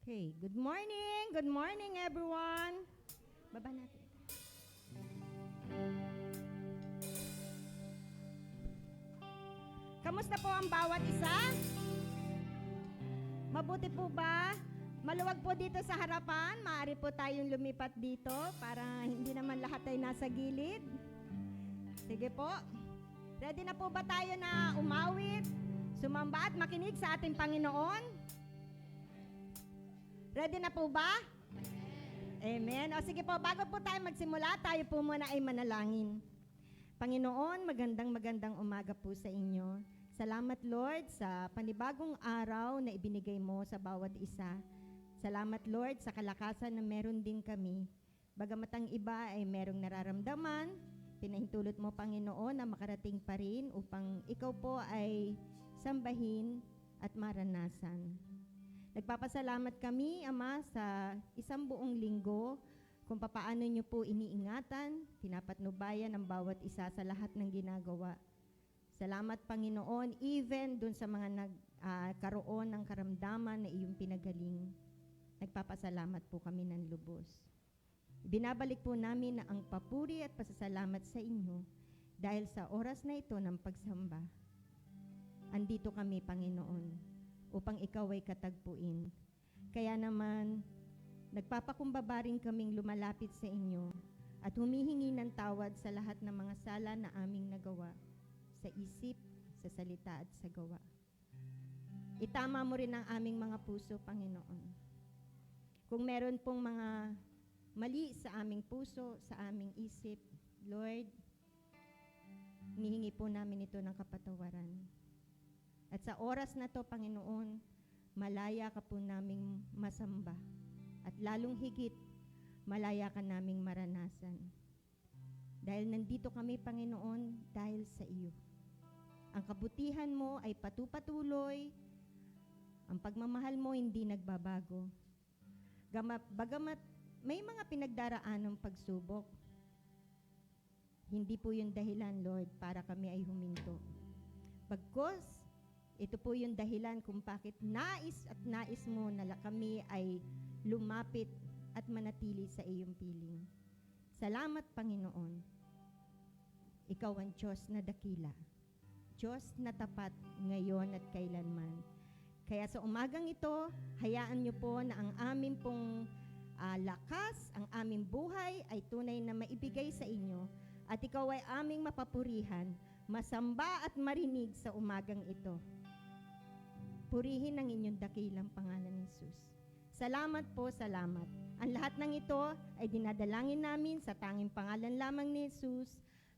Okay, good morning. Good morning, everyone. Baba natin. Kamusta po ang bawat isa? Mabuti po ba? Maluwag po dito sa harapan. Maaari po tayong lumipat dito para hindi naman lahat ay nasa gilid. Sige po. Ready na po ba tayo na umawit, sumamba at makinig sa ating Panginoon? Ready na po ba? Amen. O sige po, bago po tayo magsimula, tayo po muna ay manalangin. Panginoon, magandang umaga po sa inyo. Salamat Lord sa panibagong araw na ibinigay mo sa bawat isa. Salamat Lord sa kalakasan na meron din kami. Bagamat ang iba ay merong nararamdaman, pinahintulot mo Panginoon na makarating pa rin upang ikaw po ay sambahin at maranasan. Nagpapasalamat kami, Ama, sa isang buong linggo kung papaano niyo po iniingatan, pinapatnubayan ang bawat isa sa lahat ng ginagawa. Salamat, Panginoon, even dun sa mga nagkaroon ng karamdaman na iyong pinagaling. Nagpapasalamat po kami ng lubos. Binabalik po namin na ang papuri at pasasalamat sa inyo dahil sa oras na ito ng pagsamba. Andito kami, Panginoon, upang ikaw ay katagpuin. Kaya naman, nagpapakumbaba rin kaming lumalapit sa inyo at humihingi ng tawad sa lahat ng mga sala na aming nagawa, sa isip, sa salita at sa gawa. Itama mo rin ang aming mga puso, Panginoon. Kung meron pong mga mali sa aming puso, sa aming isip, Lord, hinihingi po namin ito ng kapatawaran. At sa oras na to, Panginoon, malaya ka po naming masamba. At lalong higit, malaya ka naming maranasan. Dahil nandito kami, Panginoon, dahil sa iyo. Ang kabutihan mo ay patupatuloy. Ang pagmamahal mo hindi nagbabago. Bagamat may mga pinagdaraan ng pagsubok, hindi po yung dahilan, Lord, para kami ay huminto. Bagkus, ito po yung dahilan kung bakit nais mo na kami ay lumapit at manatili sa iyong piling. Salamat, Panginoon. Ikaw ang Diyos na dakila. Diyos na tapat ngayon at kailanman. Kaya sa umagang ito, hayaan niyo po na ang aming pong lakas, ang aming buhay ay tunay na maibigay sa inyo at ikaw ay aming mapapurihan, masamba at marinig sa umagang ito. Purihin ang inyong dakilang pangalan ni Jesus. Salamat po, salamat. Ang lahat ng ito ay dinadalangin namin sa tanging pangalan lamang ni Jesus.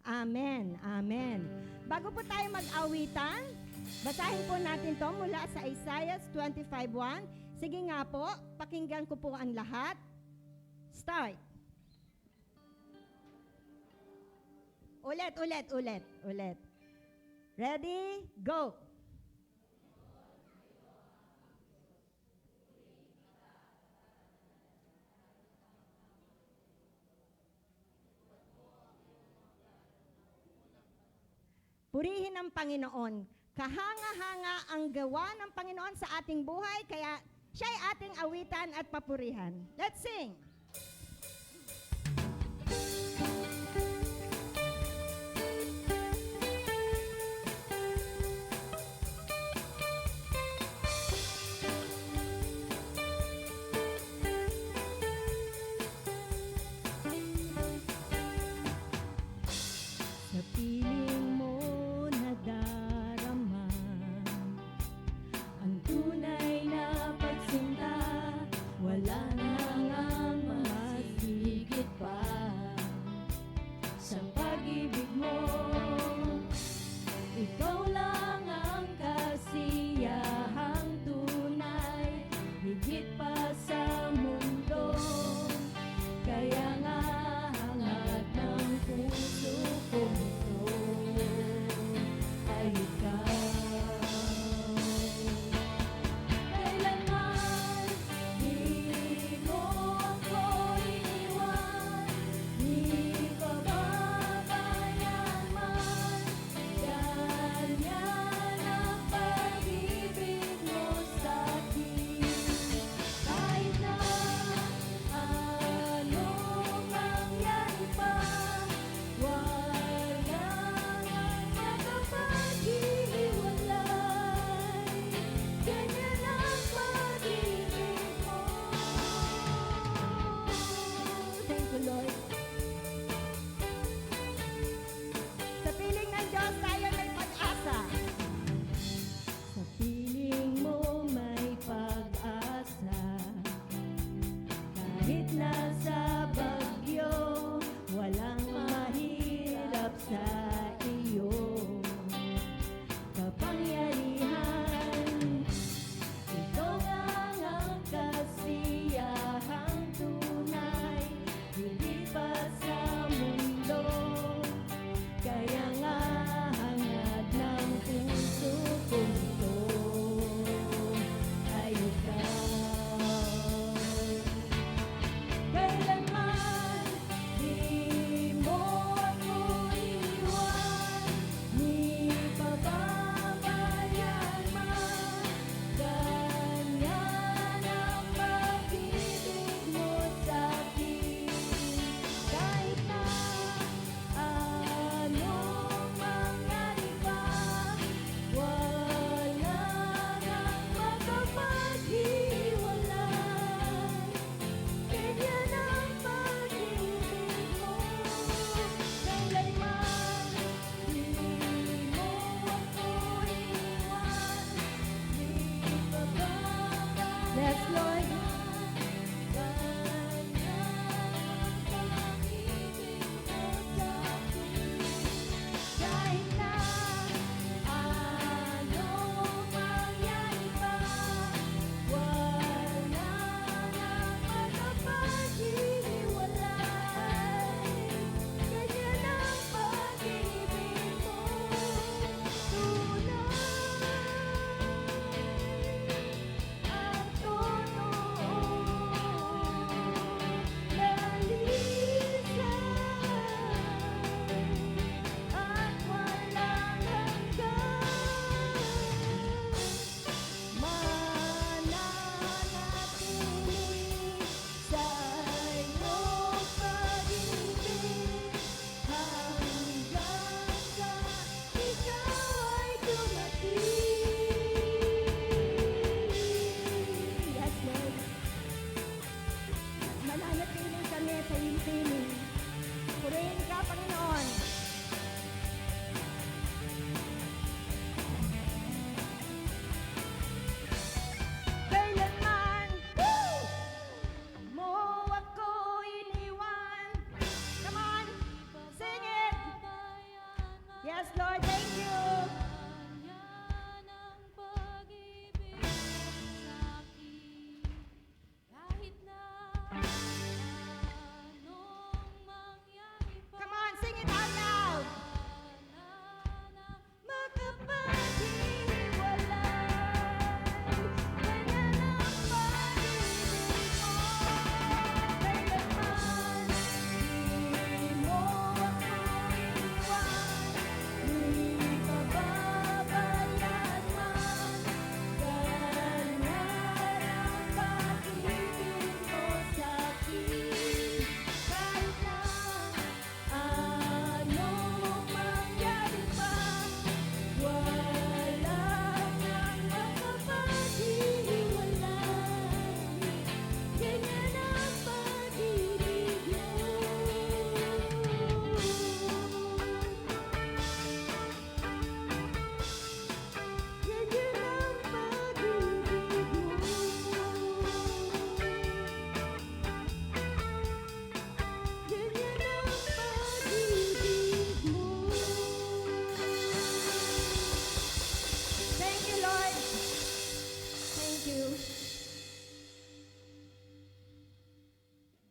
Amen. Amen. Bago po tayo mag-awitan, basahin po natin to mula sa Isaiah 25:1. Sige nga po, pakinggan ko po ang lahat. Start. Ulit. Ready? Go. Purihin ang Panginoon. Kahanga-hanga ang gawa ng Panginoon sa ating buhay, kaya siya'y ating awitan at papurihan. Let's sing! Sa piling mo nadarama ang tunay na pagsinta, wala nang ang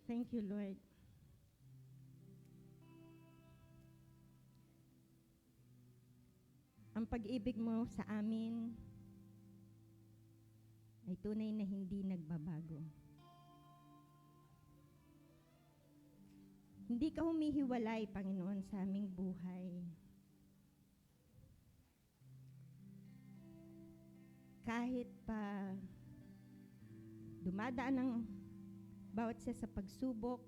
Thank you, Lord. Ang pag-ibig mo sa amin ay tunay na hindi nagbabago. Hindi ka humihiwalay, Panginoon, sa aming buhay. Kahit pa dumadaan ng bawat isa sa pagsubok,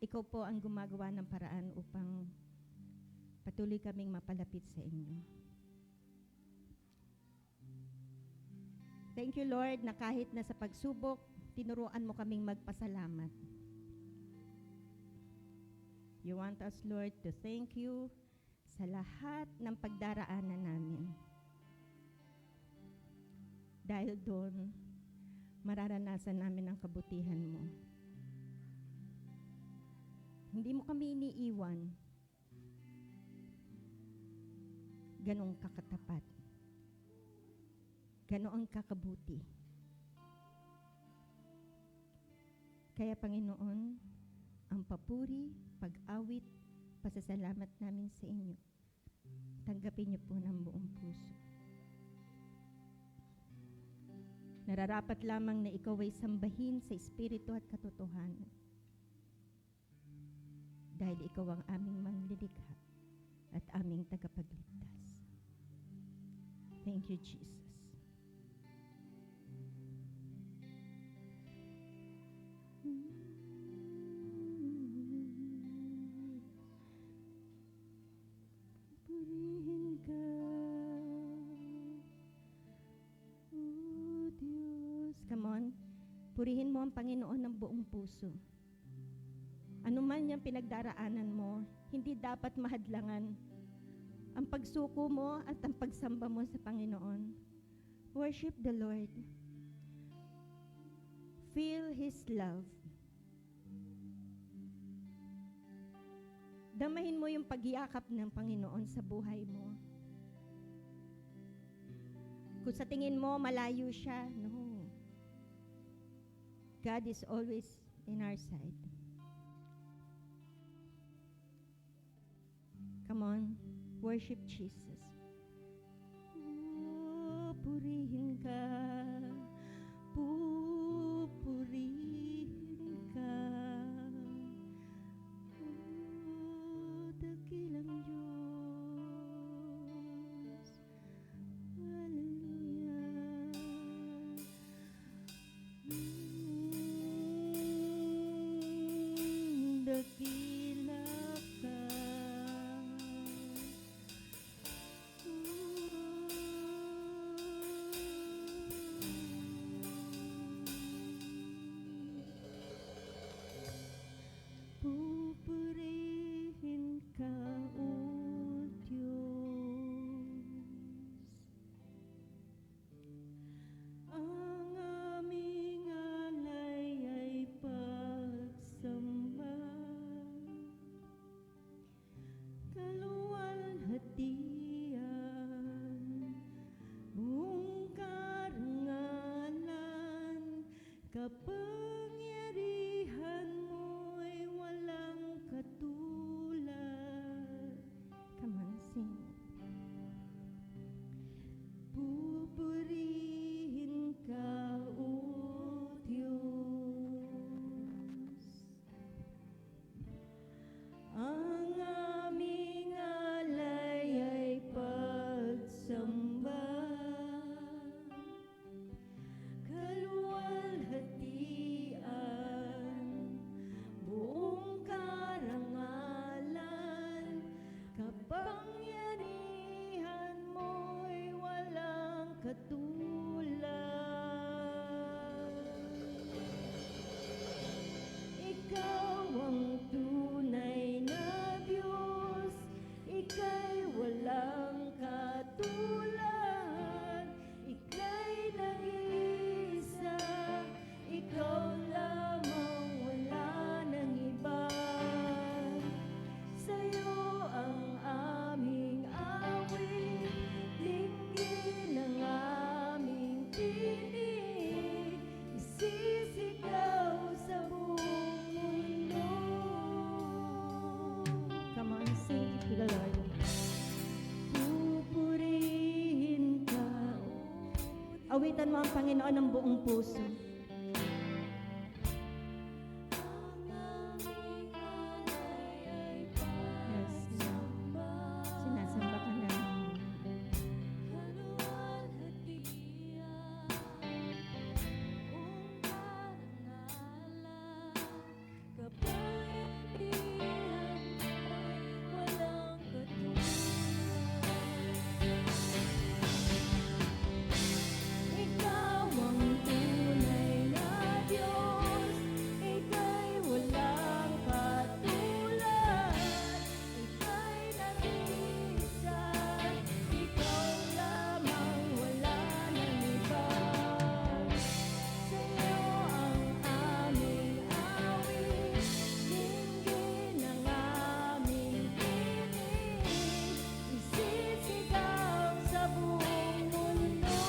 ikaw po ang gumagawa ng paraan upang patuloy kaming mapalapit sa inyo. Thank you, Lord, na kahit na sa pagsubok, tinuruan mo kaming magpasalamat. You want us, Lord, to thank you sa lahat ng pagdaraanan namin. Dahil doon, mararanasan namin ang kabutihan mo. Hindi mo kami iniiwan. Ganong kakatapat. Ganoong kakabuti. Kaya, Panginoon, ang papuri, pag-awit, pasasalamat namin sa inyo. Tanggapin niyo po ng buong puso. Nararapat lamang na ikaw ay sambahin sa espiritu at katotohanan. Dahil ikaw ang aming manglilikha at aming tagapagligtas. Thank you, Jesus. Purihin ka, O Diyos. Come on. Purihin mo ang Panginoon ng buong puso. Ano man yung pinagdaraanan mo, hindi dapat mahadlangan ang pagsuko mo at ang pagsamba mo sa Panginoon. Worship the Lord. Feel His love. Damahin mo yung pagyakap ng Panginoon sa buhay mo. Kung sa tingin mo malayo siya, no. God is always in our side. Come on, worship Jesus. Oh, purihin ka, pupurihin ka. Oh, dakilang Diyos. Hallelujah. Dakila ka. Pupurihin ka, O Diyos. Ang aming alay ay pagsamba, kaluwalhatian, buong karangalan, kapangyarihan mo'y walang katulad. Come on, sing. Pupurihin ka, O Diyos. Ang aming alay ay pagsamba, kaluwalhatian, Awitan mo ang Panginoon ng buong puso. Yes, Lord. Sinasamba ka namin. Ikaw ang tunay na Diyos, ika'y walang katulad, ika'y nag-iisa, ikaw lamang wala nang iba. Sa'yo ang aming awit, dinggin ang aming tinig, isisigaw sa buong mundo.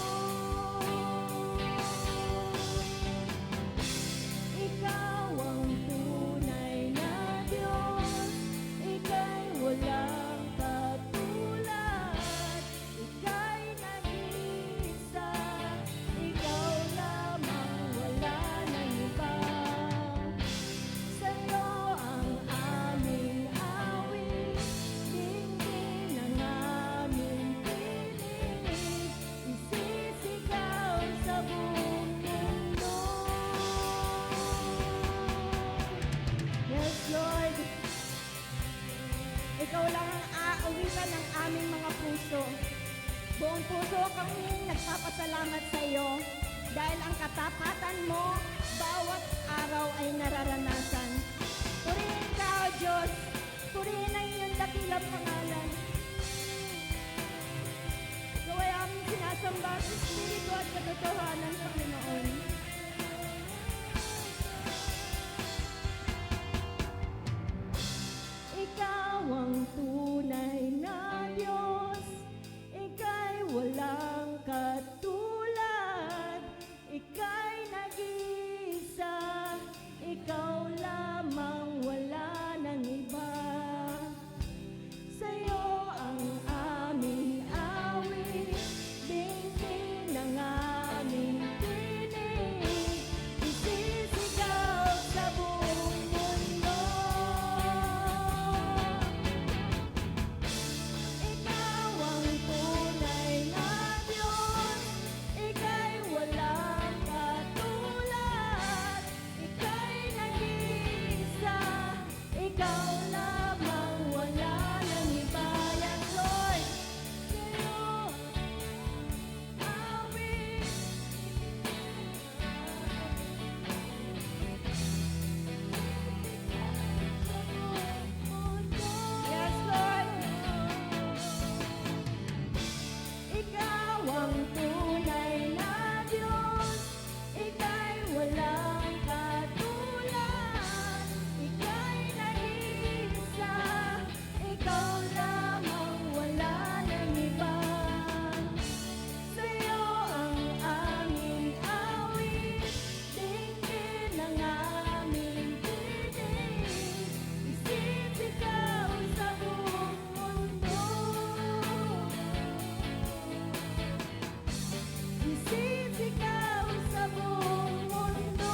Ikaw ang tunay na Diyos, ika'y walang katulad, ika'y nag-iisa, ikaw lamang wala nang iba. Sa'yo ang aming awit, dinggin ang aming tinig, isisigaw sa buong mundo. Yes, Lord. Ikaw lang ang aawitan ng aming mga puso. Buong puso kaming nagpapasalamat sa iyo dahil ang katapatan mo bawat araw ay nararanasan. Purihin ka, O Diyos. Purihin ang iyong dakilang pangalan. Ikaw ay aming sinasamba sa Espiritu at katotohanan, Panginoon. Ikaw ang tunay na Diyos, ika'y walang katulad, ika'y nag-iisa, ikaw lamang wala nang iba. Sa'yo ang aming awit, dinggin ang aming tinig, isisigaw sa buong mundo. Ikaw ang tunay na Diyos, ika'y walang katulad, ika'y nag-iisa, ikaw lamang wala nang iba. Yes, Lord. Sa'yo awit, yes, Lord. Ikaw ang tunay na Diyos, ika'y walang katulad, ika'y nag-iisa, ikaw lamang wala nang iba. Sa'yo ang aming awit, dinggin ang aming tinig, isisigaw sa buong mundo. Isisigaw sa buong mundo.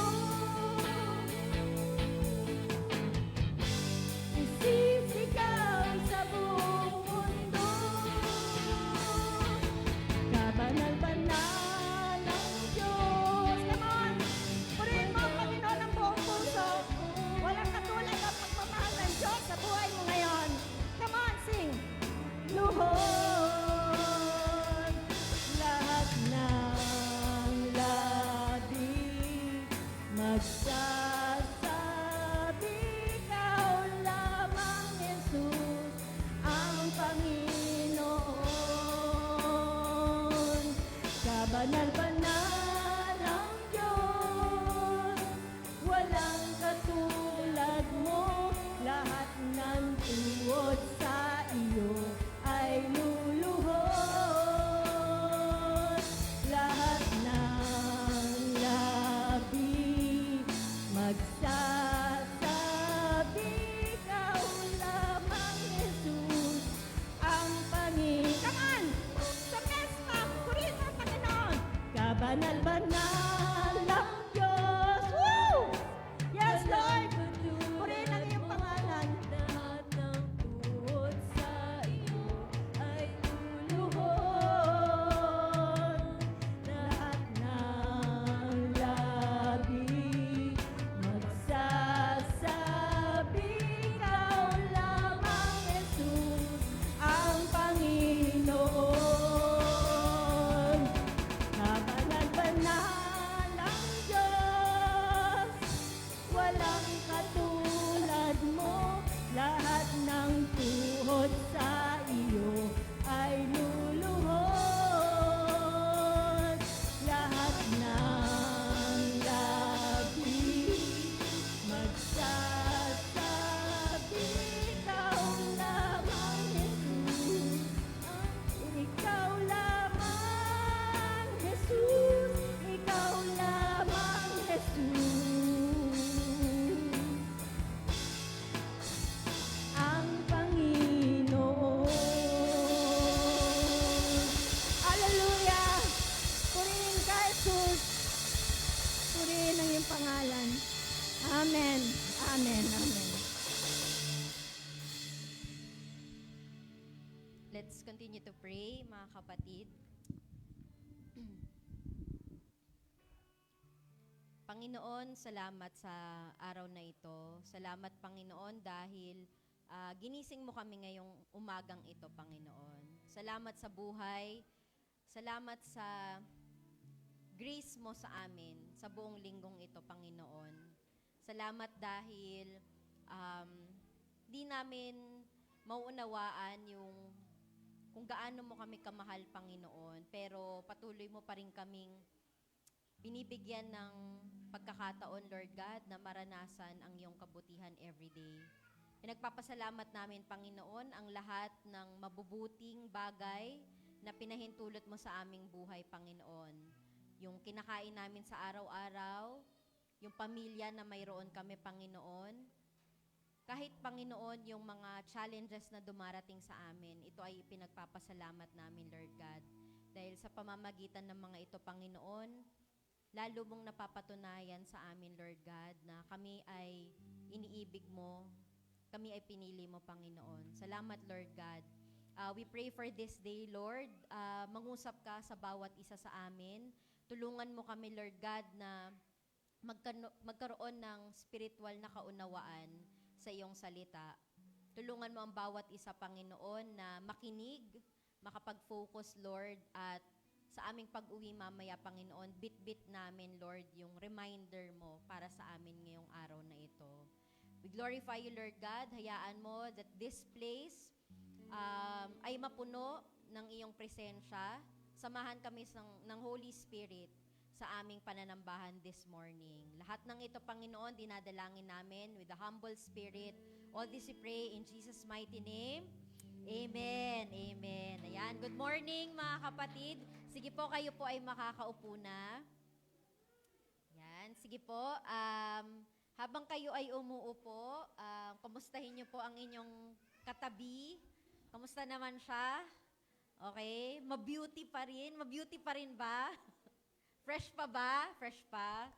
Isisigaw sa buong mundo. Kabanal-banal ang Diyos. Come on! Purihin mo ang Panginoon ng buong puso. Walang katulad ang pagmamahal ng Diyos sa buhay mo ngayon. Come on, sing! Luhod, lahat ng labi magsasabi, ikaw lamang, Jesus, ang Panginoon. Kabanal-banal ang Diyos, walang katulad mo, lahat ng tuwod sa iyo ay luluhod, lahat ng labi magsasabi, ikaw lamang, Jesus, ang Panginoon. Come on! Sa mesma, purihin mo ang Panginoon. Kabanal-banal ang Diyos. Woo! Yes, Lord! Purihin ang iyong pangalan. Lahat ng tuhod sa iyo ay luluhod. Lahat ng labi magsasabi, ikaw lamang, Jesus, ang Panginoon. Kabanal-banal ang Diyos, walang katulad mo. Lahat ng tuhod sa iyo ay luluhod. Lahat ng labi magsasabi, ikaw lamang, Jesus. Ikaw lamang, Jesus. Ikaw lamang, Jesus. Ang Panginoon. Hallelujah! Purihin ka, Jesus. Purihin ang iyong pangalan. Amen. Amen. Amen. Let's continue to pray, mga kapatid. Panginoon, salamat sa araw na ito. Salamat, Panginoon, dahil ginising mo kami ngayong umagang ito, Panginoon. Salamat sa buhay. Salamat sa grace mo sa amin sa buong linggong ito, Panginoon. Salamat dahil di namin mauunawaan yung kung gaano mo kami kamahal, Panginoon. Pero patuloy mo pa rin kaming binibigyan ng pagkakataon, Lord God, na maranasan ang iyong kabutihan everyday. Pinagpapasalamat namin, Panginoon, ang lahat ng mabubuting bagay na pinahintulot mo sa aming buhay, Panginoon. Yung kinakain namin sa araw-araw, yung pamilya na mayroon kami, Panginoon. Kahit, Panginoon, yung mga challenges na dumarating sa amin, ito ay pinagpapasalamat namin, Lord God. Dahil sa pamamagitan ng mga ito, Panginoon, lalo mong napapatunayan sa amin, Lord God, na kami ay iniibig mo, kami ay pinili mo, Panginoon. Salamat, Lord God. We pray for this day, Lord. Mangusap ka sa bawat isa sa amin. Tulungan mo kami, Lord God, na magkaroon ng spiritual na kaunawaan sa iyong salita. Tulungan mo ang bawat isa, Panginoon, na makinig, makapag-focus, Lord, at sa aming pag-uwi mamaya, Panginoon, bit-bit namin, Lord, yung reminder mo para sa amin ngayong araw na ito. We glorify you, Lord God. Hayaan mo that this place ay mapuno ng iyong presensya. Samahan kami ng Holy Spirit sa aming pananambahan this morning. Lahat ng ito, Panginoon, dinadalangin namin with a humble spirit. All this we pray in Jesus' mighty name. Amen. Amen. Ayan. Good morning, mga kapatid. Sige po, kayo po ay makakaupo na. Ayan. Sige po. Habang kayo ay umuupo, kamustahin niyo po ang inyong katabi. Kamusta naman siya? Okay. Mabeauty pa rin. Mabeauty pa rin ba? Fresh pa ba? Fresh pa?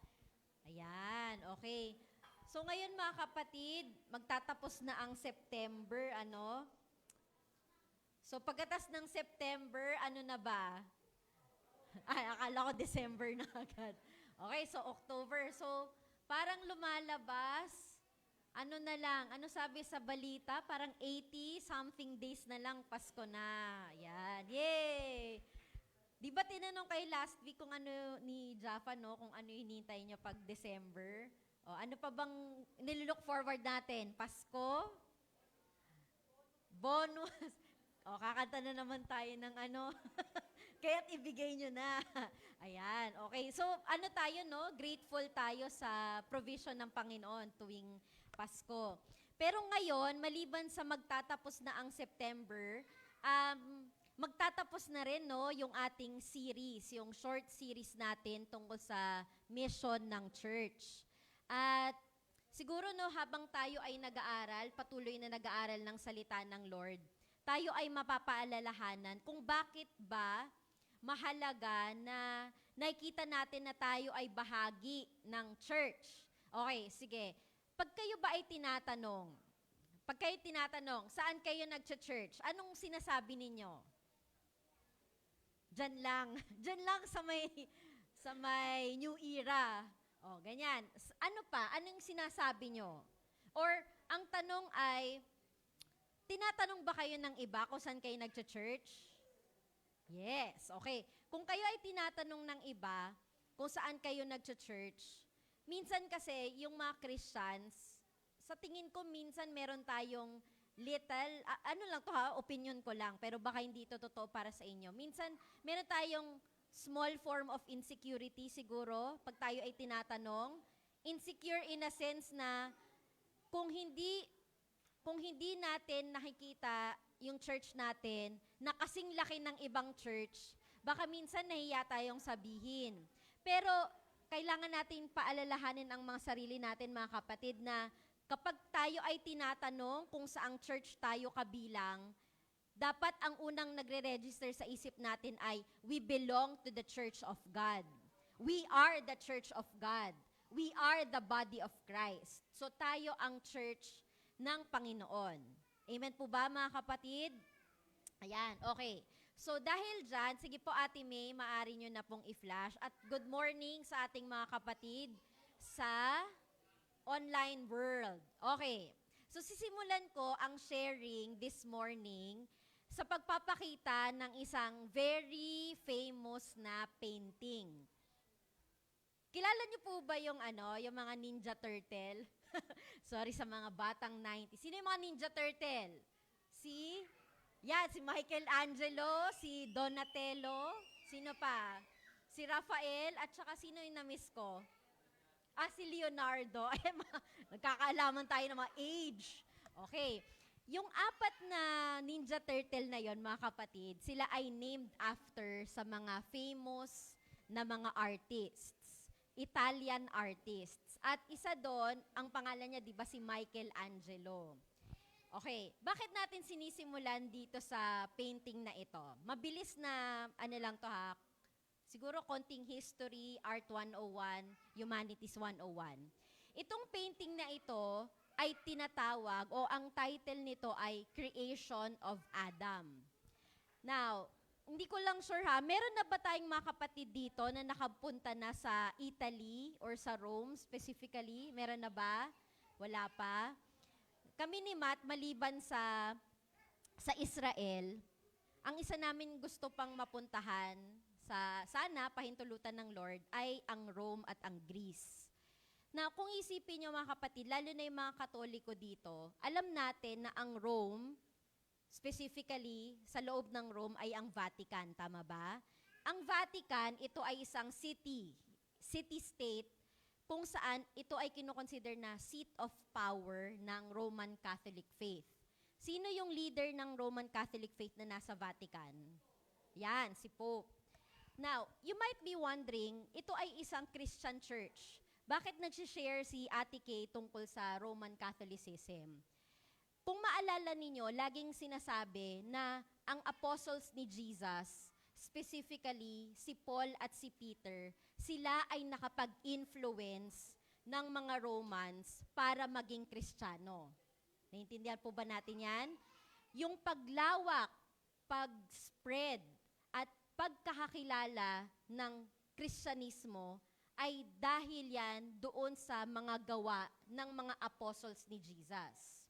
Ayan. Okay. So ngayon, mga kapatid, magtatapos na ang September, ano? So, pagkatas ng September, ano na ba? Ay, akala ko December na agad. Okay, so October. So, parang lumalabas, ano na lang, ano sabi sa balita? Parang 80-something days na lang, Pasko na. Yan, yay! Di ba tinanong kay last week kung ano ni Jaffa, no? Kung ano hinihintay niya pag December? O, ano pa bang nilook forward natin? Pasko? Bonus? O, kakanta na naman tayo ng ano. Kaya't ibigay nyo na. Ayan, okay. So, ano tayo, no? Grateful tayo sa provision ng Panginoon tuwing Pasko. Pero ngayon, maliban sa magtatapos na ang September, magtatapos na rin, no, yung ating series, yung short series natin tungkol sa mission ng church. At siguro, no, habang tayo ay nag-aaral, patuloy na nag-aaral ng salita ng Lord, tayo ay mapapaalalahanan kung bakit ba mahalaga na nakikita natin na tayo ay bahagi ng church. Okay, sige. Pag kayo ba ay tinatanong, saan kayo nagcha-church? Anong sinasabi ninyo? Diyan lang. Diyan lang sa may New Era. O, ganyan. Ano pa? Anong sinasabi nyo? Or, ang tanong ay, tinatanong ba kayo ng iba kung saan kayo nagcha-church? Yes, okay. Kung kayo ay tinatanong ng iba kung saan kayo nagcha-church, minsan kasi yung mga Christians, sa tingin ko minsan meron tayong little, ano lang to ha, opinion ko lang, pero baka hindi ito totoo para sa inyo. Minsan meron tayong small form of insecurity siguro pag tayo ay tinatanong. Insecure in a sense na kung hindi natin nakikita yung church natin na kasing laki ng ibang church, baka minsan nahiya tayong sabihin. Pero kailangan natin paalalahanin ang mga sarili natin, mga kapatid, na kapag tayo ay tinatanong kung saang church tayo kabilang, dapat ang unang nagre-register sa isip natin ay, we belong to the church of God. We are the church of God. We are the body of Christ. So tayo ang church ng Panginoon. Amen po ba, mga kapatid? Ayan, okay. So dahil dyan, sige po Ate May, maaari nyo na pong i-flash. At good morning sa ating mga kapatid sa online world. Okay. So sisimulan ko ang sharing this morning sa pagpapakita ng isang very famous na painting. Kilala niyo po ba yung mga Ninja Turtle? Sorry sa mga batang 90s. Sino yung mga Ninja Turtle? Si Michelangelo, si Donatello, sino pa? Si Raphael, at saka sino yung na-miss ko? Si Leonardo. Ay, nagkakaalaman tayo ng mga age. Okay. Yung 4 na Ninja Turtle na yon, mga kapatid, sila ay named after sa mga famous na mga artists. Italian artists. At isa doon, ang pangalan niya, di ba, si Michelangelo. Okay, bakit natin sinisimulan dito sa painting na ito? Mabilis na, lang to ha, siguro konting history, art 101, humanities 101. Itong painting na ito ay tinatawag, o ang title nito ay Creation of Adam. Now, hindi ko lang sure ha, meron na ba tayong mga kapatid dito na nakapunta na sa Italy or sa Rome specifically? Meron na ba? Wala pa? Kami ni Matt, maliban sa Israel, ang isa namin gusto pang mapuntahan sana pahintulutan ng Lord ay ang Rome at ang Greece. Na kung isipin nyo mga kapatid, lalo na yung mga Katoliko dito, alam natin na ang Rome, specifically sa loob ng Rome ay ang Vatican, tama ba? Ang Vatican, ito ay isang city-state, kung saan ito ay kinoconsider na seat of power ng Roman Catholic faith. Sino yung leader ng Roman Catholic faith na nasa Vatican? Yan, si Pope. Now, you might be wondering, ito ay isang Christian church. Bakit nagsishare si Ate Kay tungkol sa Roman Catholicism? Kung maalala ninyo, laging sinasabi na ang apostles ni Jesus, specifically si Paul at si Peter, sila ay nakapag-influence ng mga Romans para maging Kristiyano. Naintindihan po ba natin yan? Yung paglawak, pag-spread, at pagkakakilala ng Kristyanismo ay dahil yan doon sa mga gawa ng mga apostles ni Jesus.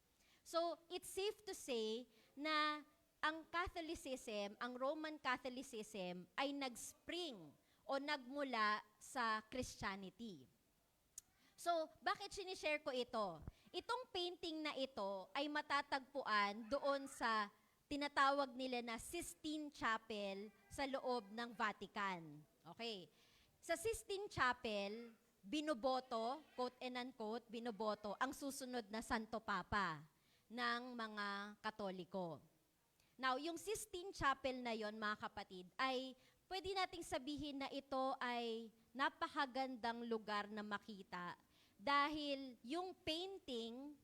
So, it's safe to say na ang Catholicism, ang Roman Catholicism ay nag-spring o nagmula sa Christianity. So, bakit sinishare ko ito? Itong painting na ito ay matatagpuan doon sa tinatawag nila na Sistine Chapel sa loob ng Vatican. Okay. Sa Sistine Chapel, binoboto, quote and unquote, binoboto ang susunod na Santo Papa ng mga Katoliko. Now, yung Sistine Chapel na yon, mga kapatid, ay pwede nating sabihin na ito ay napakagandang lugar na makita dahil yung painting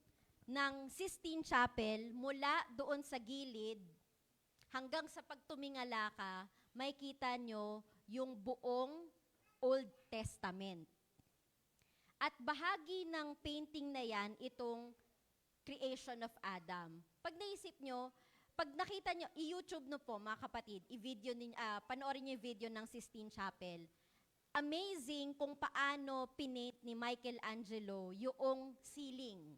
ng Sistine Chapel mula doon sa gilid hanggang sa pagtumingala ka, makikita nyo yung buong Old Testament. At bahagi ng painting na yan, itong creation of Adam. Pag naisip nyo, pag nakita nyo, i-YouTube no po mga kapatid, panoorin nyo yung video ng Sistine Chapel. Amazing kung paano pinate ni Michelangelo yung ceiling.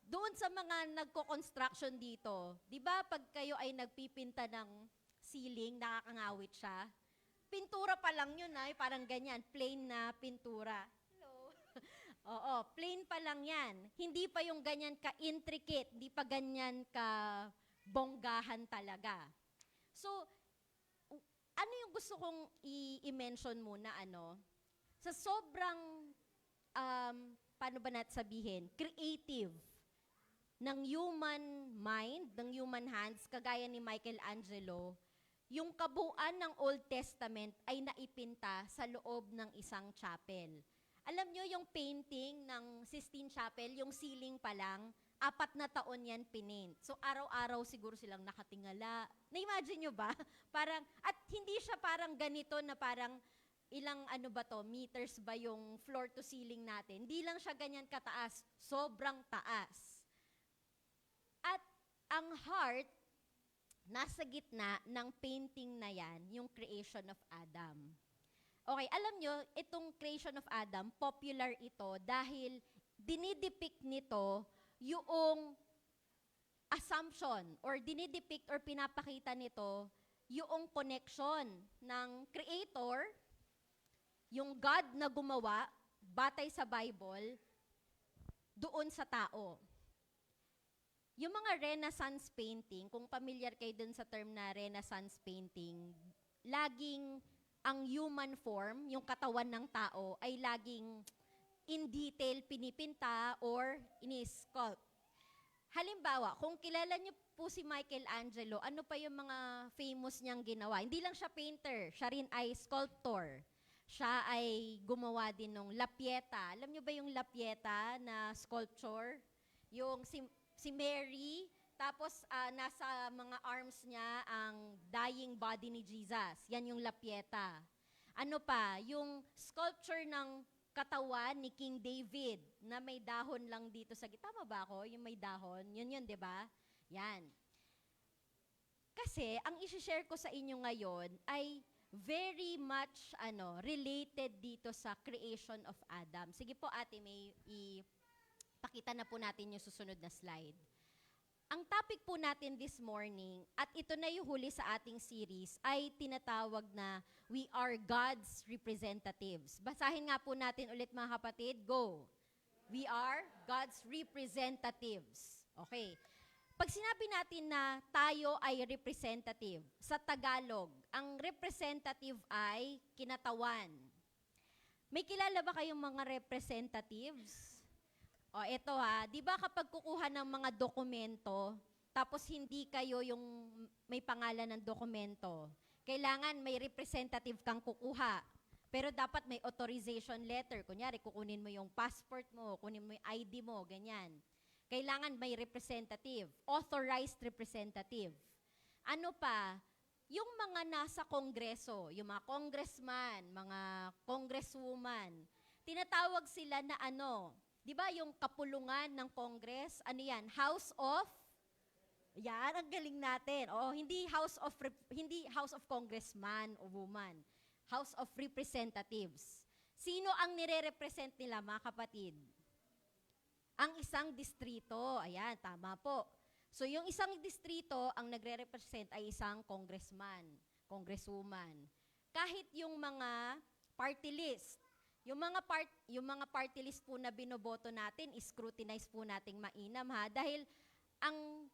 Doon sa mga nagko-construction dito, di ba pag kayo ay nagpipinta ng ceiling, nakakangawit siya? Pintura pa lang yun ay parang ganyan, plain na pintura. Hello? Oo, plain pa lang yan. Hindi pa yung ganyan ka-intricate, hindi pa ganyan ka-bonggahan talaga. So, ano yung gusto kong i-mention muna, sa sobrang, paano ba natin sabihin, creative ng human mind, ng human hands, kagaya ni Michelangelo, yung kabuuan ng Old Testament ay naipinta sa loob ng isang chapel. Alam nyo yung painting ng Sistine Chapel, yung ceiling pa lang, 4 na taon yan pinaint. So araw-araw siguro silang nakatingala. Na-imagine nyo ba? Parang, at hindi siya parang ganito na parang ilang meters ba yung floor to ceiling natin. Hindi lang siya ganyan kataas, sobrang taas. At ang heart, nasa gitna ng painting na yan, yung creation of Adam. Okay, alam nyo, itong creation of Adam, popular ito dahil dinidepict nito yung assumption or dinidepict or pinapakita nito yung connection ng creator, yung God na gumawa, batay sa Bible, doon sa tao. Yung mga Renaissance painting, kung familiar kayo dun sa term na Renaissance painting, laging ang human form, yung katawan ng tao, ay laging in detail pinipinta or ini-sculpt. Halimbawa, kung kilala niyo po si Michelangelo, ano pa yung mga famous niyang ginawa? Hindi lang siya painter, siya rin ay sculptor. Siya ay gumawa din ng La Pieta. Alam niyo ba yung La Pieta na sculpture? Yung si Mary, tapos nasa mga arms niya ang dying body ni Jesus. Yan yung La Pieta. Ano pa? Yung sculpture ng katawan ni King David na may dahon lang dito sa gitna. Tama ba ako? Yung may dahon. Yun, di ba? Yan. Kasi, ang isi-share ko sa inyo ngayon ay very much related dito sa creation of Adam. Sige po, Ate May, ipakita na po natin yung susunod na slide. Ang topic po natin this morning, at ito na yung huli sa ating series, ay tinatawag na We Are God's Representatives. Basahin nga po natin ulit mga kapatid. Go! We are God's representatives. Okay. Pag sinabi natin na tayo ay representative, sa Tagalog, ang representative ay kinatawan. May kilala ba kayong mga representatives? O, eto di ba kapag kukuha ng mga dokumento, tapos hindi kayo yung may pangalan ng dokumento, kailangan may representative kang kukuha. Pero dapat may authorization letter. Kunyari, kukunin mo yung passport mo, kunin mo yung ID mo, ganyan. Kailangan may representative, authorized representative. Ano pa? Yung mga nasa kongreso, yung mga congressman, mga congresswoman, tinatawag sila na di ba yung kapulungan ng Congress, yan? House of, yan, ang galing natin. Hindi House of Congressman o woman. House of Representatives. Sino ang nire-represent nila, mga kapatid? Ang isang distrito. Ayan, tama po. So, yung isang distrito, ang nagre-represent ay isang congressman, congresswoman. Kahit yung mga party list, yung mga party list po na binoboto natin, scrutinize po nating mainam dahil ang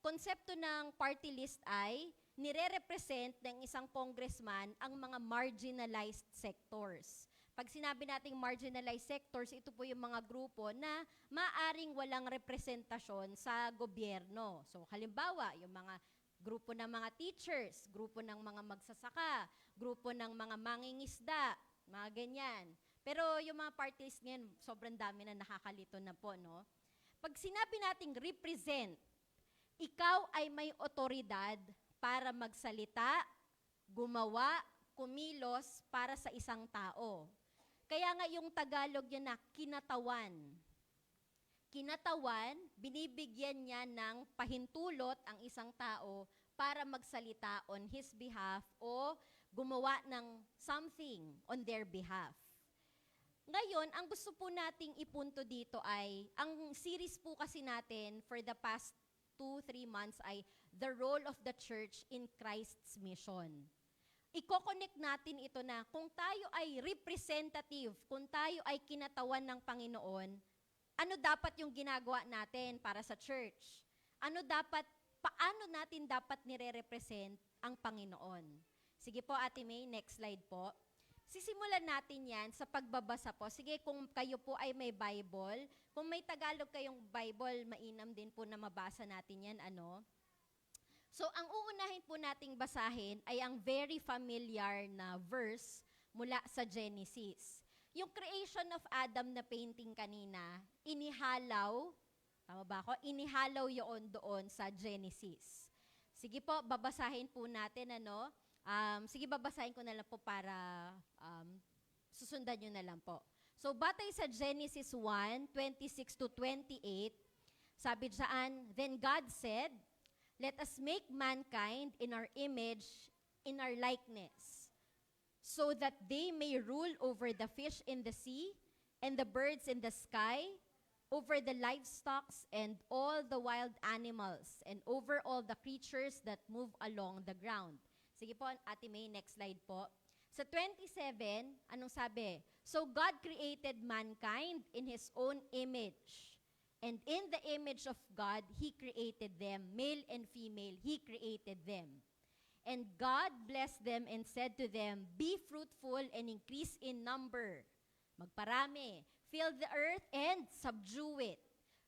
konsepto ng party list ay nire-represent ng isang congressman ang mga marginalized sectors. Pag sinabi nating marginalized sectors, ito po yung mga grupo na maaring walang representasyon sa gobyerno. So halimbawa, yung mga grupo ng mga teachers, grupo ng mga magsasaka, grupo ng mga mangingisda, mga ganyan. Pero yung mga parties ngayon, sobrang dami na nakakalito na po, no? Pag sinabi nating represent, ikaw ay may otoridad para magsalita, gumawa, kumilos para sa isang tao. Kaya nga yung Tagalog niya na kinatawan. Kinatawan, binibigyan niya ng pahintulot ang isang tao para magsalita on his behalf o gumawa ng something on their behalf. Ngayon, ang gusto po nating ipunto dito ay, ang series po kasi natin for the past 2-3 months ay The Role of the Church in Christ's Mission. Iko-connect natin ito na kung tayo ay representative, kung tayo ay kinatawan ng Panginoon, ano dapat yung ginagawa natin para sa church? Paano natin dapat nire-represent ang Panginoon? Sige po, Ate May, next slide po. Sisimulan natin yan sa pagbabasa po. Sige, kung kayo po ay may Bible, kung may Tagalog kayong Bible, mainam din po na mabasa natin yan, ano? So, ang uunahin po nating basahin ay ang very familiar na verse mula sa Genesis. Yung creation of Adam na painting kanina, inihalaw, tama ba ako? Inihalaw yun doon sa Genesis. Sige po, babasahin po natin, ano? Sige, babasahin ko na lang po para susundan nyo na lang po. So, batay sa Genesis 1:26-28, sabi dyan, Then God said, Let us make mankind in our image, in our likeness, so that they may rule over the fish in the sea, and the birds in the sky, over the livestock and all the wild animals, and over all the creatures that move along the ground. Sige po, Ate May, next slide po. Sa 27, anong sabi? So God created mankind in His own image. And in the image of God, He created them. Male and female, He created them. And God blessed them and said to them, Be fruitful and increase in number. Magparami. Fill the earth and subdue it.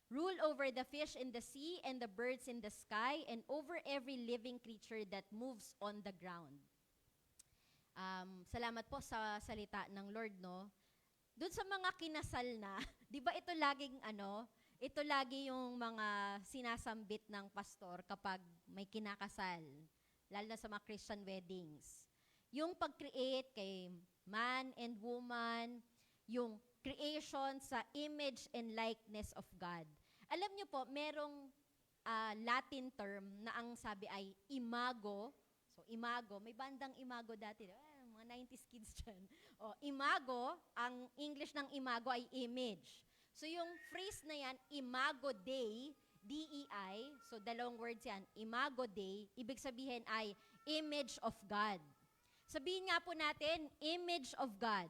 Rule over the fish in the sea and the birds in the sky and over every living creature that moves on the ground. Salamat po sa salita ng Lord, no? Doon sa mga kinasal na, di ba ito laging ito lagi yung mga sinasambit ng pastor kapag may kinakasal, lalo na sa mga Christian weddings. Yung pag-create kay man and woman, yung creation sa image and likeness of God. Alam niyo po, merong Latin term na ang sabi ay imago. So, imago, may bandang imago dati. Mga 90s kids dyan. O, imago, ang English ng imago ay image. So, yung phrase na yan, imago Dei, D-E-I, so dalawang words yan, imago Dei, ibig sabihin ay image of God. Sabihin nga po natin, image of God.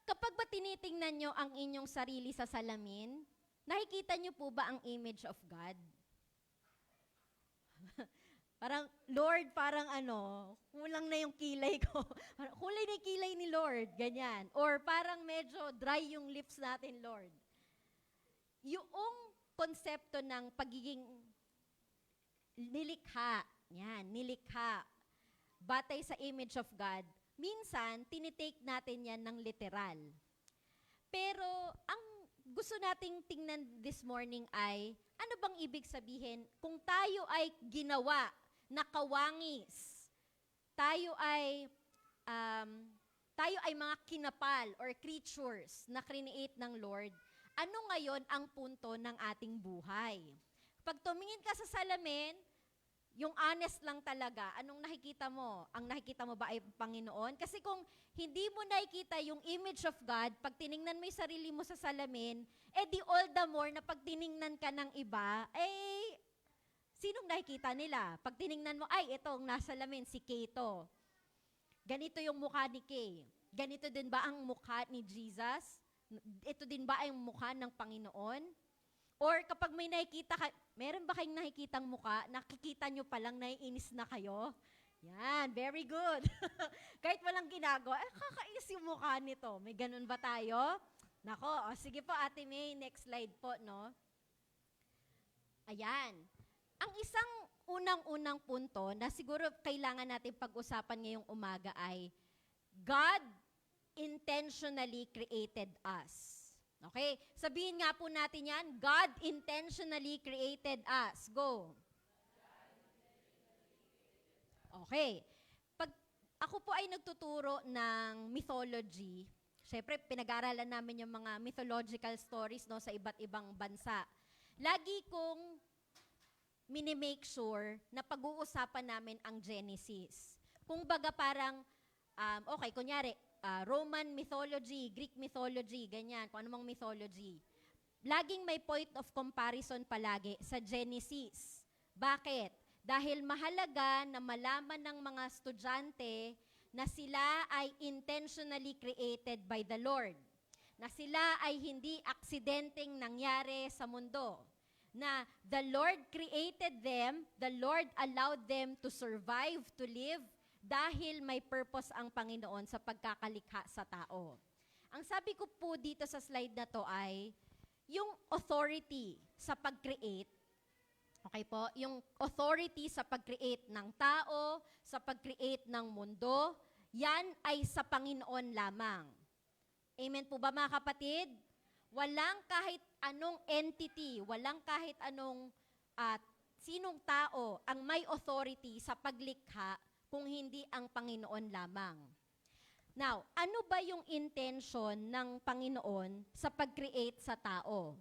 Kapag ba tinitingnan nyo ang inyong sarili sa salamin, nakikita nyo po ba ang image of God? Parang, Lord, parang kulang na yung kilay ko. Kulay na yung kilay ni Lord, ganyan. Or parang medyo dry yung lips natin, Lord. Yung konsepto ng pagiging nilikha, batay sa image of God, minsan, tinitake natin yan ng literal. Pero, ang gusto nating tingnan this morning ay, ano bang ibig sabihin kung tayo ay ginawa na kawangis, tayo ay mga kinapal or creatures na create ng Lord, ano ngayon ang punto ng ating buhay? Pag tumingin ka sa salamin, yung honest lang talaga, anong nakikita mo? Ang nakikita mo ba ay Panginoon? Kasi kung hindi mo nakikita yung image of God, pag tiningnan mo yung sarili mo sa salamin, di all the more na pag tiningnan ka ng iba, sinong nakikita nila? Pag tiningnan mo, itong nasa salamin, si Kay to. Ganito yung mukha ni Kay. Ganito din ba ang mukha ni Jesus? Ito din ba ang mukha ng Panginoon? Or kapag may nakikita meron ba kayong nakikitang mukha, nakikita nyo palang naiinis na kayo? Yan, very good. Kahit walang ginagawa, kakainis yung mukha nito. May ganun ba tayo? Nako, sige po Ate May, next slide po, no? Ayan. Ang isang unang-unang punto na siguro kailangan natin pag-usapan ngayong umaga ay God intentionally created us. Okay? Sabihin nga po natin yan, God intentionally created us. Go. Okay. Pag ako po ay nagtuturo ng mythology. Siyempre, pinag-aaralan namin yung mga mythological stories no, sa iba't ibang bansa. Lagi kong minimake sure na pag-uusapan namin ang Genesis. Kung baga parang, okay, kunyari, Roman mythology, Greek mythology, ganyan, kung anumang mythology. Laging may point of comparison palagi sa Genesis. Bakit? Dahil mahalaga na malaman ng mga estudyante na sila ay intentionally created by the Lord. Na sila ay hindi aksidenteng nangyari sa mundo. Na the Lord created them, the Lord allowed them to survive, to live, dahil may purpose ang Panginoon sa pagkakalikha sa tao. Ang sabi ko po dito sa slide na to ay, yung authority sa pag-create, okay po, yung authority sa pag-create ng tao, sa pag-create ng mundo, yan ay sa Panginoon lamang. Amen po ba mga kapatid? Walang kahit anong entity, walang kahit anong sinong tao ang may authority sa paglikha kung hindi ang Panginoon lamang. Now, ano ba yung intention ng Panginoon sa pag-create sa tao?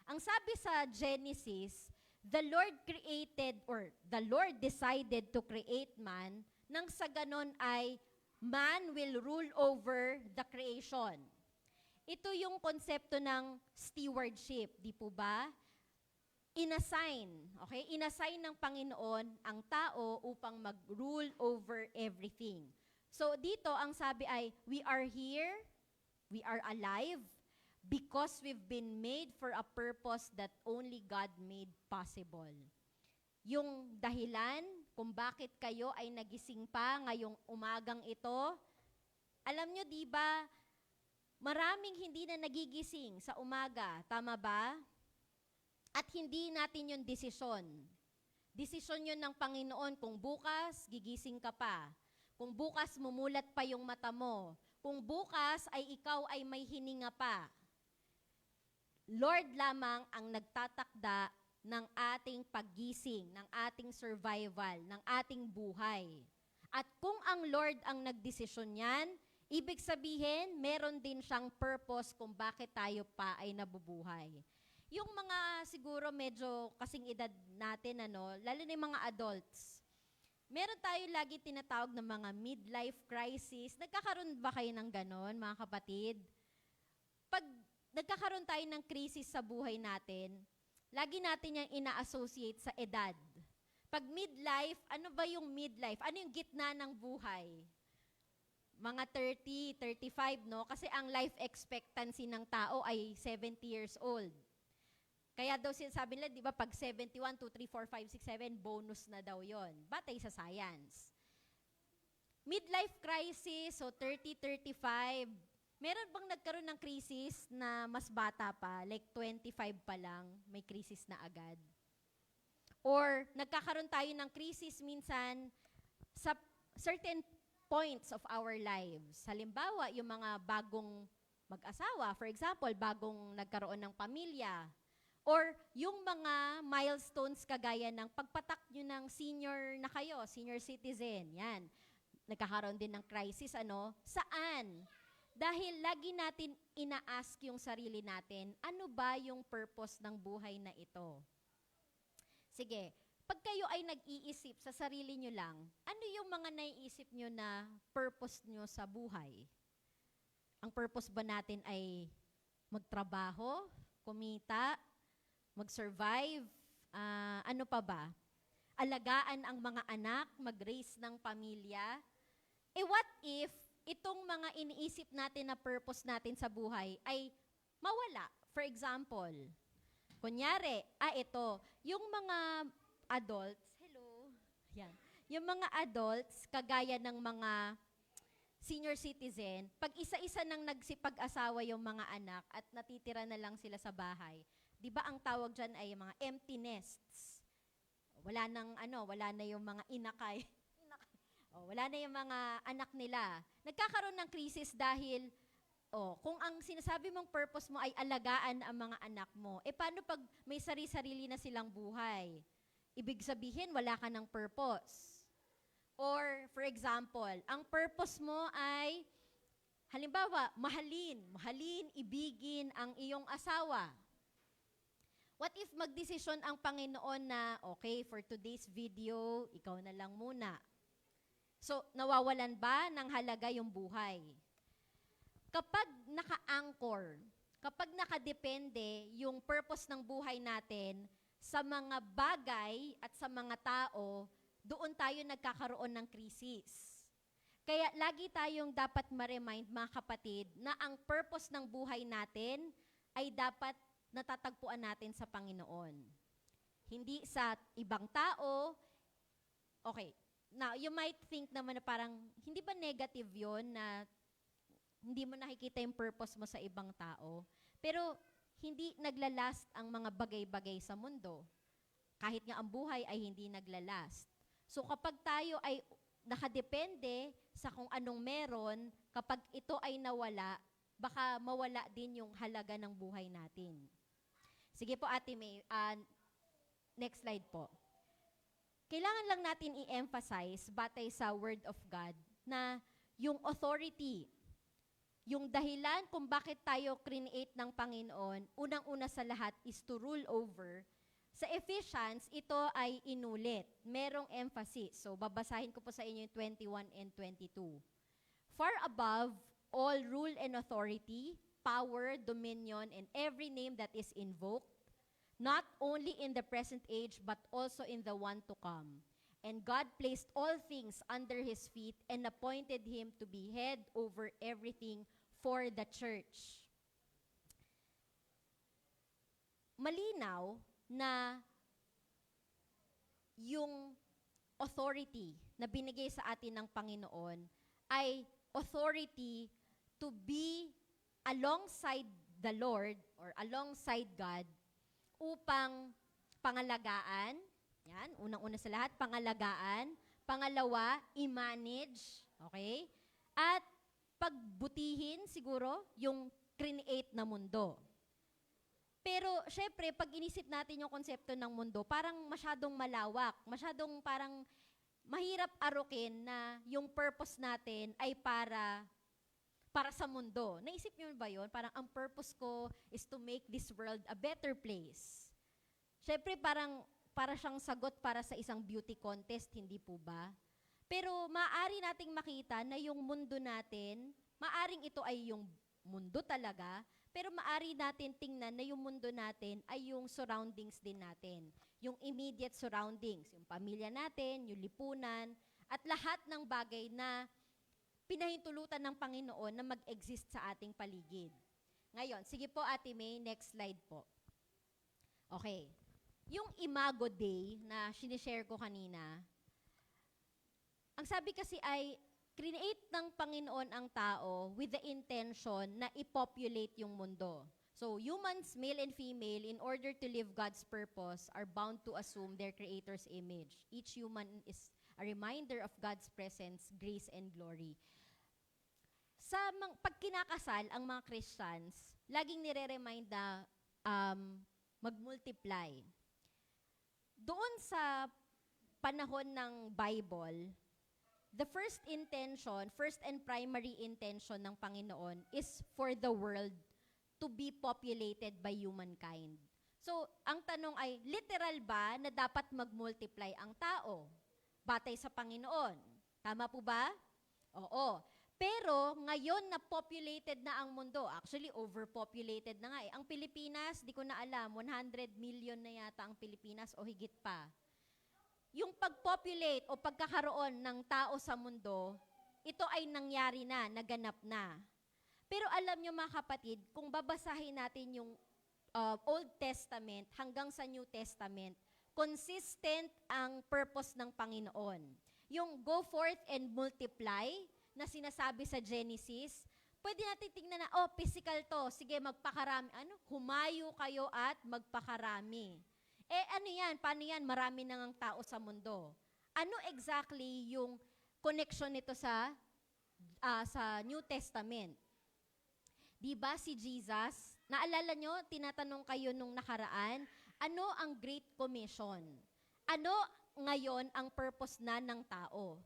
Ang sabi sa Genesis, the Lord created or the Lord decided to create man nang sa ganon ay man will rule over the creation. Ito yung konsepto ng stewardship, di po ba? Inassign, okay? Inassign ng Panginoon ang tao upang mag-rule over everything. So dito, ang sabi ay, we are here, we are alive, because we've been made for a purpose that only God made possible. Yung dahilan kung bakit kayo ay nagising pa ngayong umagang ito, alam nyo di ba, maraming hindi na nagigising sa umaga, tama ba? At hindi natin yung desisyon. Desisyon yun ng Panginoon kung bukas, gigising ka pa. Kung bukas, mumulat pa yung mata mo. Kung bukas ay ikaw ay may hininga pa. Lord lamang ang nagtatakda ng ating paggising, ng ating survival, ng ating buhay. At kung ang Lord ang nagdesisyon yan, ibig sabihin, meron din siyang purpose kung bakit tayo pa ay nabubuhay. Yung mga siguro medyo kasing edad natin, lalo na yung mga adults, meron tayo lagi tinatawag na mga midlife crisis. Nagkakaroon ba kayo ng ganon, mga kapatid? Pag nagkakaroon tayo ng crisis sa buhay natin, lagi natin yung ina-associate sa edad. Pag midlife, ano ba yung midlife? Ano yung gitna ng buhay? Mga 30, 35, no? Kasi ang life expectancy ng tao ay 70 years old. Kaya daw sinasabi nila, di ba, pag 71, 2, 3, 4, 5, 6, 7, bonus na daw yon. Batay sa science. Midlife crisis, so 30, 35, meron bang nagkaroon ng crisis na mas bata pa, like 25 pa lang, may crisis na agad? Or nagkakaroon tayo ng crisis minsan sa certain points of our lives. Halimbawa, yung mga bagong mag-asawa, for example, bagong nagkaroon ng pamilya, or yung mga milestones kagaya ng pagpatak nyo ng senior na kayo, senior citizen, yan. Nagkakaroon din ng crisis, Saan? Dahil lagi natin ina-ask yung sarili natin, ano ba yung purpose ng buhay na ito? Sige, pag kayo ay nag-iisip sa sarili nyo lang, ano yung mga naiisip nyo na purpose nyo sa buhay? Ang purpose ba natin ay magtrabaho, kumita, mag-survive, ano pa ba? Alagaan ang mga anak, mag-raise ng pamilya. What if itong mga iniisip natin na purpose natin sa buhay ay mawala? For example, kunyari, yung mga adults, yan, yung mga adults, kagaya ng mga senior citizen, pag isa-isa nang nagsipag-asawa yung mga anak at natitira na lang sila sa bahay, di ba ang tawag dyan ay mga empty nests? Wala na yung mga inakay. Wala na yung mga anak nila. Nagkakaroon ng krisis dahil, kung ang sinasabi mong purpose mo ay alagaan ang mga anak mo, paano pag may sarili-sarili na silang buhay? Ibig sabihin, wala ka ng purpose. Or, for example, ang purpose mo ay, halimbawa, mahalin, ibigin ang iyong asawa. What if magdesisyon ang Panginoon na, okay, for today's video, ikaw na lang muna. So, nawawalan ba ng halaga yung buhay? Kapag naka-anchor, kapag nakadepende yung purpose ng buhay natin sa mga bagay at sa mga tao, doon tayo nagkakaroon ng krisis. Kaya lagi tayong dapat ma-remind, mga kapatid, na ang purpose ng buhay natin ay dapat natatagpuan natin sa Panginoon. Hindi sa ibang tao. Okay, now you might think naman na parang, hindi ba negative yon na hindi mo nakikita yung purpose mo sa ibang tao? Pero hindi naglalast ang mga bagay-bagay sa mundo. Kahit nga ang buhay ay hindi naglalast. So kapag tayo ay nakadepende sa kung anong meron, kapag ito ay nawala, baka mawala din yung halaga ng buhay natin. Sige po, Ate May. Next slide po. Kailangan lang natin i-emphasize, batay sa Word of God, na yung authority, yung dahilan kung bakit tayo create ng Panginoon, unang-una sa lahat is to rule over. Sa Ephesians, ito ay inulit. Merong emphasis. So, babasahin ko po sa inyo yung 21 and 22. Far above all rule and authority, power, dominion, and every name that is invoked, not only in the present age, but also in the one to come. And God placed all things under His feet and appointed Him to be head over everything for the church. Malinaw na yung authority na binigay sa atin ng Panginoon ay authority to be alongside the Lord or alongside God upang pangalagaan. Yan, unang-una sa lahat, pangalagaan. Pangalawa, i-manage. Okay? At pagbutihin siguro yung create na mundo. Pero, syempre, pag inisip natin yung konsepto ng mundo, parang masyadong malawak. Masyadong parang mahirap arukin na yung purpose natin ay para sa mundo. Naisip niyo ba yun? Parang ang purpose ko is to make this world a better place. Syempre, para siyang sagot para sa isang beauty contest, hindi po ba? Pero maaari nating makita na yung mundo natin, maaring ito ay yung mundo talaga, pero maaari natin tingnan na yung mundo natin ay yung surroundings din natin. Yung immediate surroundings, yung pamilya natin, yung lipunan, at lahat ng bagay na pinahintulutan ng Panginoon na mag-exist sa ating paligid. Ngayon, sige po Ate May, next slide po. Okay. Yung Imago Day na sinishare ko kanina, ang sabi kasi ay, create ng Panginoon ang tao with the intention na i-populate yung mundo. So, humans, male and female, in order to live God's purpose, are bound to assume their Creator's image. Each human is a reminder of God's presence, grace, and glory. Pag kinakasal ang mga Christians, laging nire-remind na mag-multiply. Doon sa panahon ng Bible, the first and primary intention ng Panginoon is for the world to be populated by humankind. So, ang tanong ay, literal ba na dapat mag-multiply ang tao? Batay sa Panginoon. Tama po ba? Oo. Pero, ngayon na populated na ang mundo, actually, overpopulated na nga eh. Ang Pilipinas, di ko na alam, 100 million na yata ang Pilipinas o higit pa. Yung pag-populate o pagkakaroon ng tao sa mundo, ito ay nangyari na, naganap na. Pero alam nyo mga kapatid, kung babasahin natin yung Old Testament hanggang sa New Testament, consistent ang purpose ng Panginoon. Yung go forth and multiply na sinasabi sa Genesis, pwede natin tingnan na, physical to, sige magpakarami. Humayo kayo at magpakarami. Ano yan? Paano yan? Marami nang ang tao sa mundo. Ano exactly yung connection nito sa New Testament? Di ba si Jesus, naalala nyo, tinatanong kayo nung nakaraan, ano ang Great Commission? Ano ngayon ang purpose na ng tao?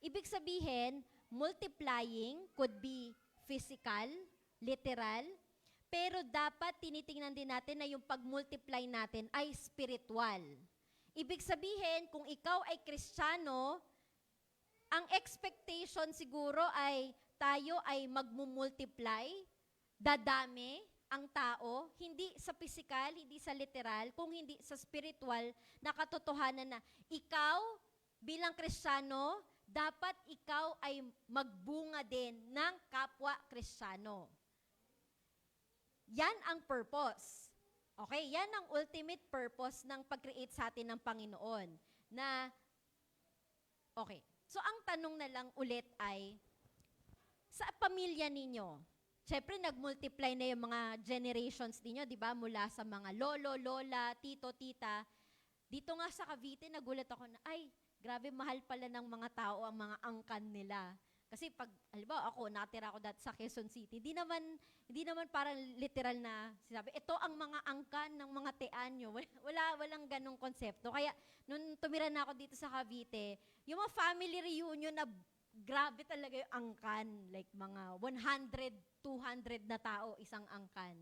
Ibig sabihin, multiplying could be physical, literal, pero dapat tinitingnan din natin na yung pag-multiply natin ay spiritual. Ibig sabihin, kung ikaw ay Kristiyano, ang expectation siguro ay tayo ay magmumultiply, dadami ang tao, hindi sa physical, hindi sa literal, kung hindi sa spiritual na katotohanan na ikaw bilang Kristiyano, dapat ikaw ay magbunga din ng kapwa Kristiyano. Yan ang purpose. Okay, yan ang ultimate purpose ng pag-create sa atin ng Panginoon. Okay, so ang tanong na lang ulit ay, sa pamilya ninyo, syempre nag-multiply na yung mga generations ninyo, di ba? Mula sa mga lolo, lola, tito, tita. Dito nga sa Cavite, nagulat ako na, ay, grabe, mahal pala ng mga tao ang mga angkan nila. Kasi pag, halimbawa ako, natira ako dati sa Quezon City, hindi naman parang literal na sinabi, ito ang mga angkan ng mga teanyo. Walang ganong konsepto. Kaya, nung tumira na ako dito sa Cavite, yung mga family reunion na grabe talaga yung angkan. Like mga 100, 200 na tao, isang angkan.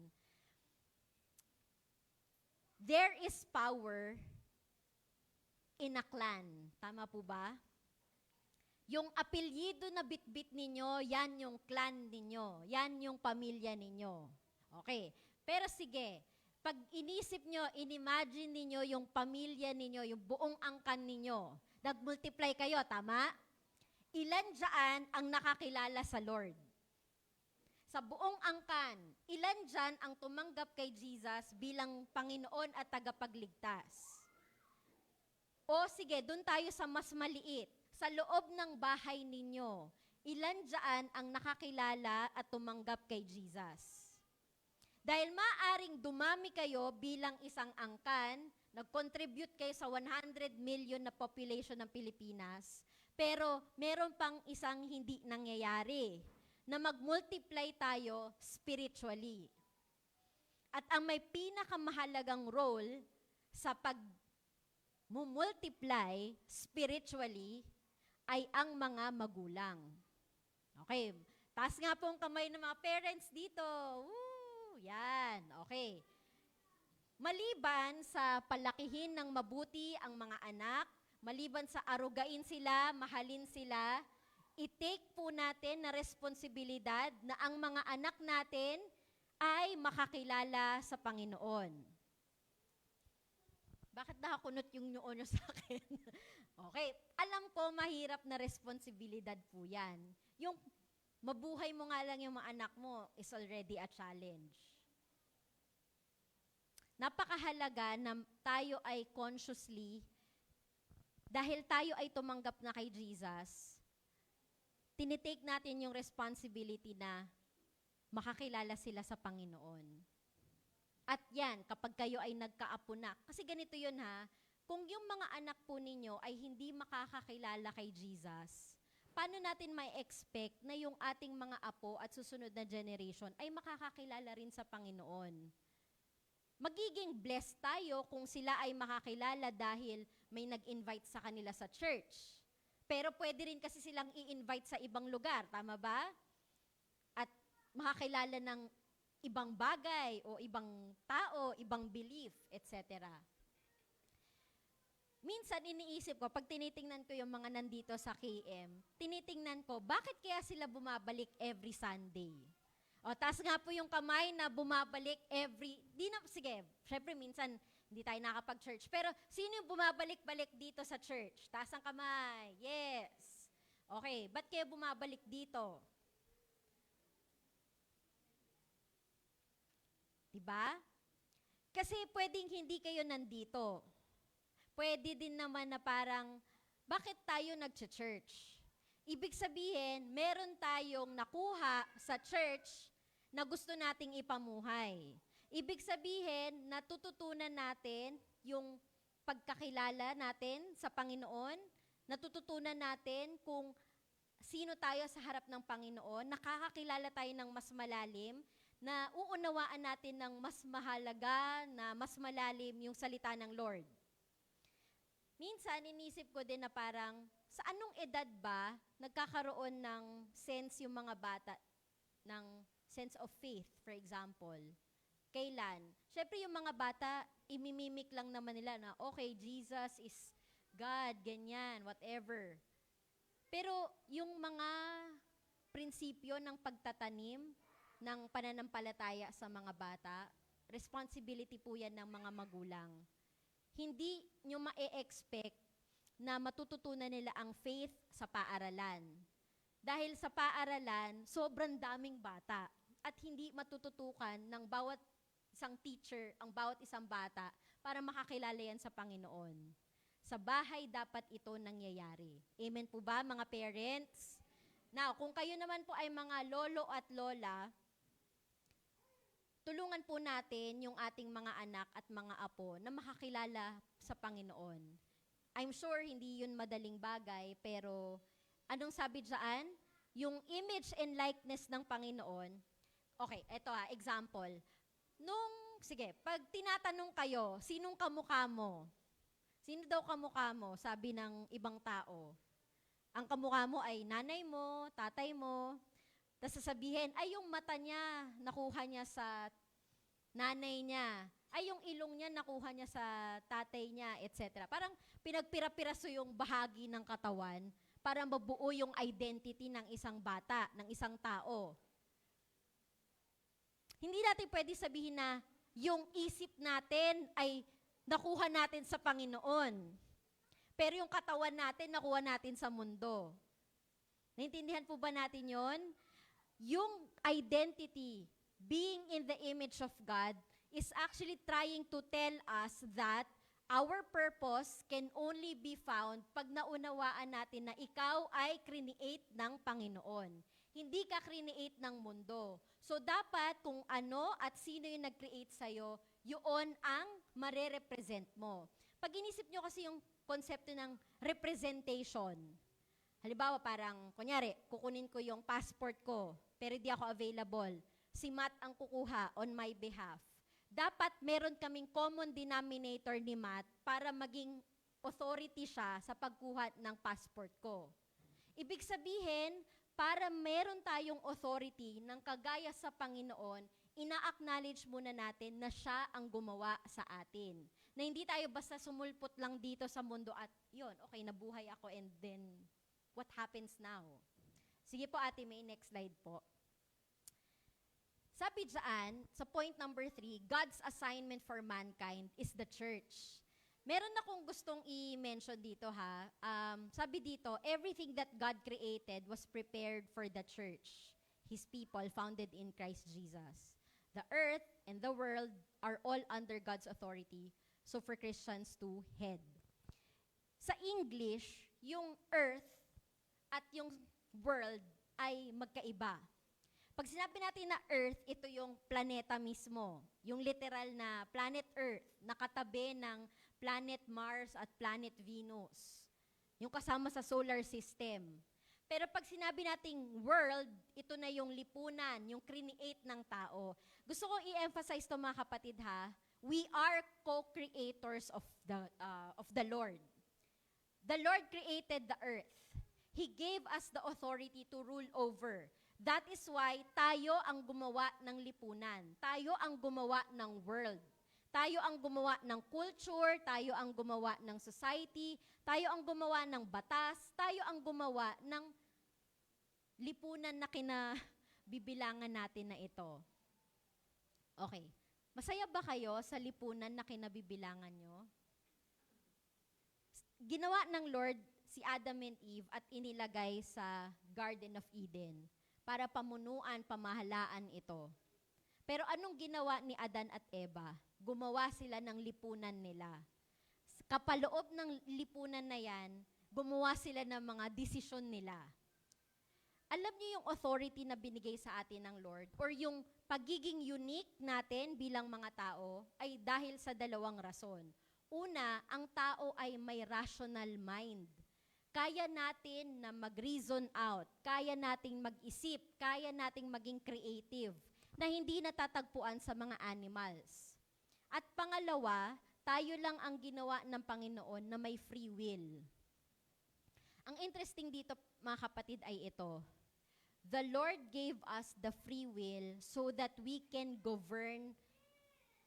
There is power in a clan. Tama po ba? Yung apelyido na bitbit ninyo, yan yung clan ninyo. Yan yung pamilya ninyo. Okay. Pero sige, pag inisip nyo, inimagine ninyo yung pamilya ninyo, yung buong angkan ninyo. Nag-multiply kayo, tama? Ilan dyan ang nakakilala sa Lord? Sa buong angkan, ilan dyan ang tumanggap kay Jesus bilang Panginoon at tagapagligtas? O sige, dun tayo sa mas maliit. Sa loob ng bahay ninyo, ilan dyan ang nakakilala at tumanggap kay Jesus? Dahil maaring dumami kayo bilang isang angkan, nag-contribute kayo sa 100 million na population ng Pilipinas, pero meron pang isang hindi nangyayari, na mag-multiply tayo spiritually. At ang may pinakamahalagang role sa pag-multiply spiritually ay ang mga magulang. Okay, taas nga po ang kamay ng mga parents dito. Woo! Yan, okay. Maliban sa palakihin ng mabuti ang mga anak, maliban sa arugain sila, mahalin sila, i-take po natin na responsibilidad na ang mga anak natin ay makakilala sa Panginoon. Bakit nakakunot yung noo nyo sa akin? Okay, alam ko mahirap na responsibilidad po yan. Yung mabuhay mo nga lang yung mga anak mo is already a challenge. Napakahalaga na tayo ay consciously, dahil tayo ay tumanggap na kay Jesus, tinitake natin yung responsibility na makakilala sila sa Panginoon. At yan, kapag kayo ay nagkaapo na, kasi ganito yun ha, kung yung mga anak po ninyo ay hindi makakakilala kay Jesus, paano natin may expect na yung ating mga apo at susunod na generation ay makakakilala rin sa Panginoon? Magiging blessed tayo kung sila ay makakilala dahil may nag-invite sa kanila sa church. Pero pwede rin kasi silang i-invite sa ibang lugar, tama ba? At makakilala ng ibang bagay o ibang tao, ibang belief, etc. Minsan iniisip ko, pag tinitingnan ko yung mga nandito sa KM, tinitingnan ko, bakit kaya sila bumabalik every Sunday? O, taas nga po yung kamay na bumabalik sige, syempre minsan hindi tayo nakapag-church, pero sino yung bumabalik-balik dito sa church? Taas ang kamay, yes. Okay, ba't kaya bumabalik dito? Diba? Kasi pwedeng hindi kayo nandito. Pwede din naman na parang, bakit tayo nag-church? Ibig sabihin, meron tayong nakuha sa church na gusto nating ipamuhay. Ibig sabihin, natututunan natin yung pagkakilala natin sa Panginoon, natututunan natin kung sino tayo sa harap ng Panginoon, nakakakilala tayo ng mas malalim, na uunawaan natin ng mas mahalaga, na mas malalim yung salita ng Lord. Minsan, inisip ko din na parang, sa anong edad ba nagkakaroon ng sense yung mga bata, ng sense of faith, for example? Kailan? Siyempre yung mga bata, imimimik lang naman nila na, okay, Jesus is God, ganyan, whatever. Pero yung mga prinsipyo ng pagtatanim ng pananampalataya sa mga bata, responsibility po yan ng mga magulang. Hindi nyo ma-expect na matututunan nila ang faith sa paaralan. Dahil sa paaralan, sobrang daming bata at hindi matututukan ng bawat isang teacher, ang bawat isang bata para makakilala yan sa Panginoon. Sa bahay dapat ito nangyayari. Amen po ba, mga parents? Now, kung kayo naman po ay mga lolo at lola, tulungan po natin yung ating mga anak at mga apo na makakilala sa Panginoon. I'm sure hindi yun madaling bagay, pero anong sabi dyan? Yung image and likeness ng Panginoon. Okay, eto example. Sige, pag tinatanong kayo, sinong kamukha mo? Sino daw kamukha mo? Sabi ng ibang tao. Ang kamukha mo ay nanay mo, tatay mo. Tapos sasabihin, ay yung mata niya, nakuha niya sa nanay niya. Ay yung ilong niya, nakuha niya sa tatay niya, etc. Parang pinagpira-piraso yung bahagi ng katawan para mabuo yung identity ng isang bata, ng isang tao. Hindi natin pwede sabihin na yung isip natin ay nakuha natin sa Panginoon. Pero yung katawan natin, nakuha natin sa mundo. Naintindihan po ba natin yon? Yung identity, being in the image of God, is actually trying to tell us that our purpose can only be found pag naunawaan natin na ikaw ay create ng Panginoon. Hindi ka create ng mundo. So dapat kung ano at sino yung nag-create sa'yo, yun ang mare-represent mo. Pag inisip nyo kasi yung konsepto ng representation, halimbawa parang, kunyari, kukunin ko yung passport ko, pero di ako available. Si Matt ang kukuha on my behalf. Dapat meron kaming common denominator ni Matt para maging authority siya sa pagkuha ng passport ko. Ibig sabihin, para meron tayong authority ng kagaya sa Panginoon, ina-acknowledge muna natin na siya ang gumawa sa atin. Na hindi tayo basta sumulpot lang dito sa mundo at yun, okay, nabuhay ako and then what happens now? Sige po Ate May, next slide po. Sabi dyan, sa point number 3, God's assignment for mankind is the church. Meron akong gustong i-mention dito ha. Sabi dito, everything that God created was prepared for the church, His people founded in Christ Jesus. The earth and the world are all under God's authority, so for Christians to head. Sa English, yung earth at yung world ay magkaiba. Pag sinabi natin na Earth, ito yung planeta mismo. Yung literal na planet Earth, nakatabi ng planet Mars at planet Venus. Yung kasama sa solar system. Pero pag sinabi nating world, ito na yung lipunan, yung create ng tao. Gusto kong i-emphasize to mga kapatid ha, we are co-creators of the Lord. The Lord created the earth. He gave us the authority to rule over. That is why tayo ang gumawa ng lipunan. Tayo ang gumawa ng world. Tayo ang gumawa ng culture, tayo ang gumawa ng society, tayo ang gumawa ng batas, tayo ang gumawa ng lipunan na kinabibilangan natin na ito. Okay. Masaya ba kayo sa lipunan na kinabibilangan nyo? Ginawa ng Lord si Adam and Eve at inilagay sa Garden of Eden para pamunuan, pamahalaan ito. Pero anong ginawa ni Adan at Eva? Gumawa sila ng lipunan nila. Kapaloob ng lipunan na yan, gumawa sila ng mga desisyon nila. Alam niyo yung authority na binigay sa atin ng Lord or yung pagiging unique natin bilang mga tao ay dahil sa dalawang rason. Una, ang tao ay may rational mind. Kaya natin na mag-reason out, kaya nating mag-isip, kaya nating maging creative, na hindi natatagpuan sa mga animals. At pangalawa, tayo lang ang ginawa ng Panginoon na may free will. Ang interesting dito, mga kapatid, ay ito. The Lord gave us the free will so that we can govern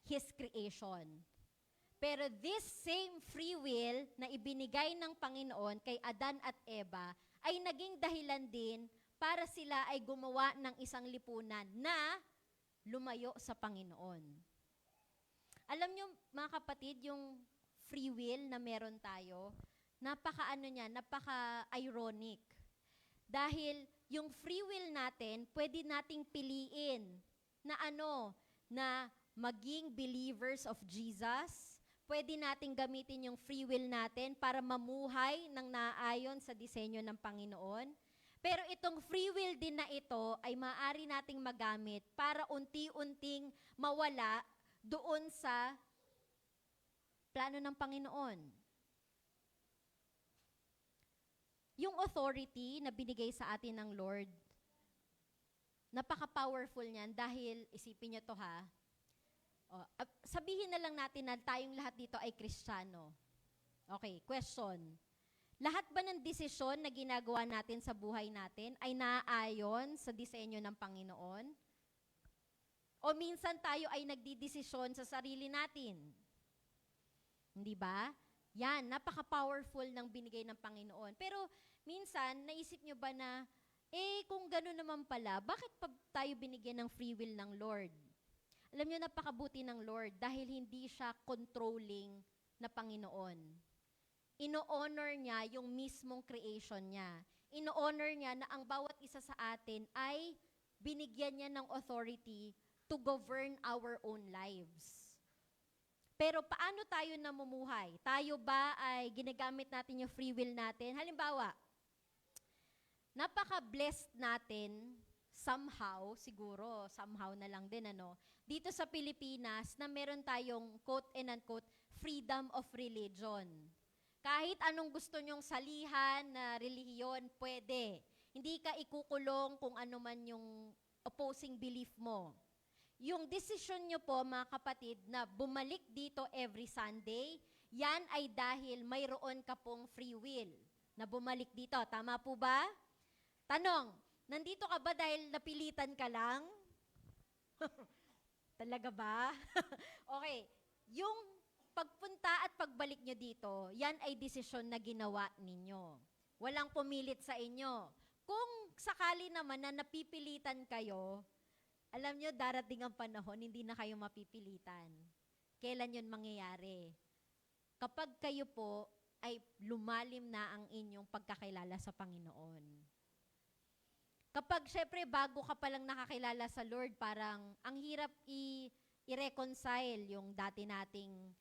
His creation. Pero this same free will na ibinigay ng Panginoon kay Adan at Eva ay naging dahilan din para sila ay gumawa ng isang lipunan na lumayo sa Panginoon. Alam nyo, mga kapatid, yung free will na meron tayo, napaka-ironic. Dahil yung free will natin, pwede nating piliin na na maging believers of Jesus. Pwede nating gamitin yung free will natin para mamuhay ng naayon sa disenyo ng Panginoon. Pero itong free will din na ito ay maaari nating magamit para unti-unting mawala doon sa plano ng Panginoon. Yung authority na binigay sa atin ng Lord, napaka-powerful niyan dahil, isipin niyo to ha, sabihin na lang natin na tayong lahat dito ay Kristiyano. Okay, question. Lahat ba ng desisyon na ginagawa natin sa buhay natin ay naaayon sa disenyo ng Panginoon? O minsan tayo ay nagdidesisyon sa sarili natin? Hindi ba? Yan, napaka-powerful ng binigay ng Panginoon. Pero minsan, naisip nyo ba na, kung gano'n naman pala, bakit pa tayo binigyan ng free will ng Lord? Alam nyo, napakabuti ng Lord dahil hindi siya controlling na Panginoon. Ino-honor niya yung mismong creation niya. Ino-honor niya na ang bawat isa sa atin ay binigyan niya ng authority to govern our own lives. Pero paano tayo namumuhay? Tayo ba ay ginagamit natin yung free will natin? Halimbawa, napaka-blessed natin somehow, siguro, somehow na lang din, dito sa Pilipinas na meron tayong quote and unquote freedom of religion. Kahit anong gusto nyong salihan na relihiyon, pwede. Hindi ka ikukulong kung ano man yung opposing belief mo. Yung decision nyo po, mga kapatid, na bumalik dito every Sunday, yan ay dahil mayroon ka pong free will na bumalik dito. Tama po ba? Tanong, nandito ka ba dahil napilitan ka lang? Talaga ba? Okay. Yung pagpunta at pagbalik nyo dito, yan ay desisyon na ginawa ninyo. Walang pumilit sa inyo. Kung sakali naman na napipilitan kayo, alam nyo, darating ang panahon, hindi na kayo mapipilitan. Kailan yun mangyayari? Kapag kayo po ay lumalim na ang inyong pagkakilala sa Panginoon. Kapag, syempre, bago ka palang nakakilala sa Lord, parang ang hirap i-reconcile yung dati nating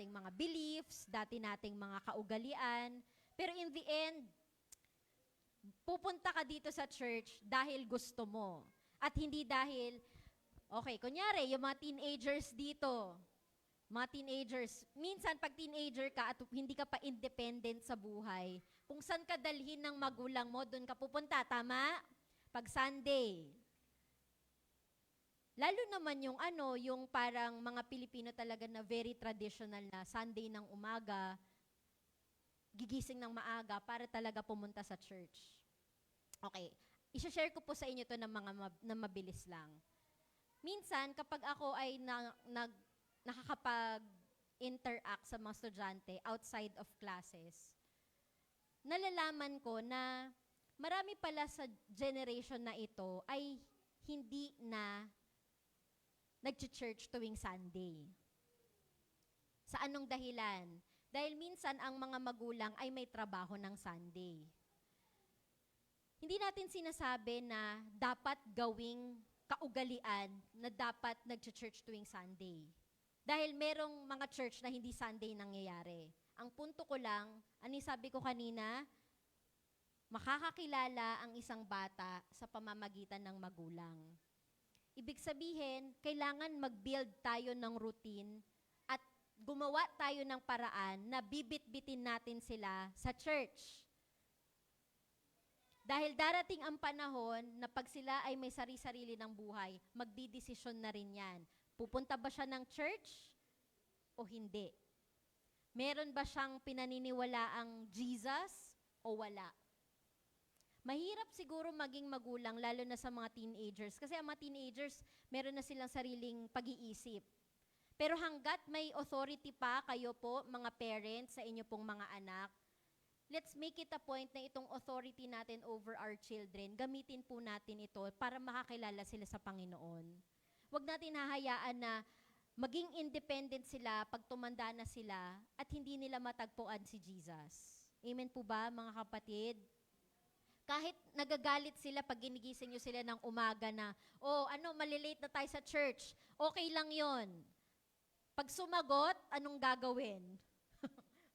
mga beliefs, dati nating mga kaugalian. Pero in the end, pupunta ka dito sa church dahil gusto mo. At hindi dahil, okay, kunyari, yung mga teenagers dito, minsan pag teenager ka at hindi ka pa independent sa buhay, kung saan ka dalhin ng magulang mo, doon ka pupunta, tama? Pag Sunday. Lalo naman yung parang mga Pilipino talaga na very traditional na Sunday ng umaga, gigising ng maaga para talaga pumunta sa church. Okay, i-share ko po sa inyo to ng na mabilis lang. Minsan, kapag ako ay nakakapag-interact sa mga estudyante outside of classes, nalalaman ko na marami pala sa generation na ito ay hindi na nag-church tuwing Sunday. Sa anong dahilan? Dahil minsan ang mga magulang ay may trabaho ng Sunday. Hindi natin sinasabi na dapat gawing kaugalian na dapat nag-church tuwing Sunday. Dahil merong mga church na hindi Sunday nangyayari. Ang punto ko lang, sabi ko kanina, makakakilala ang isang bata sa pamamagitan ng magulang. Ibig sabihin, kailangan mag-build tayo ng routine at gumawa tayo ng paraan na bibit-bitin natin sila sa church. Dahil darating ang panahon na pag sila ay may sari-sarili ng buhay, magdidesisyon na rin yan. Pupunta ba siya ng church o hindi? Meron ba siyang pinaniniwalaang Jesus o wala? Mahirap siguro maging magulang, lalo na sa mga teenagers. Kasi ang mga teenagers, meron na silang sariling pag-iisip. Pero hanggat may authority pa kayo po, mga parents, sa inyo pong mga anak, let's make it a point na itong authority natin over our children, gamitin po natin ito para makakilala sila sa Panginoon. Huwag natin hahayaan na maging independent sila pag tumanda na sila at hindi nila matagpuan si Jesus. Amen po ba, mga kapatid? Kahit nagagalit sila pag ginigising nyo sila ng umaga na, malilate na tayo sa church, okay lang yon. Pag sumagot, anong gagawin?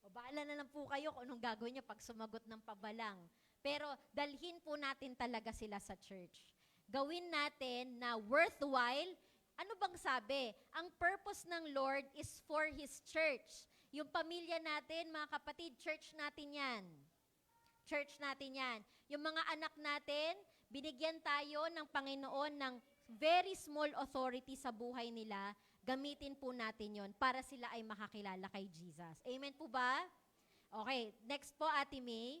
O bahala na lang po kayo kung anong gagawin nyo pag sumagot ng pabalang. Pero dalhin po natin talaga sila sa church. Gawin natin na worthwhile. Ano bang sabi? Ang purpose ng Lord is for His church. Yung pamilya natin, mga kapatid, church natin yan. Church natin yan. Yung mga anak natin, binigyan tayo ng Panginoon ng very small authority sa buhay nila. Gamitin po natin yon para sila ay makakilala kay Jesus. Amen po ba? Okay, next po, Ate May.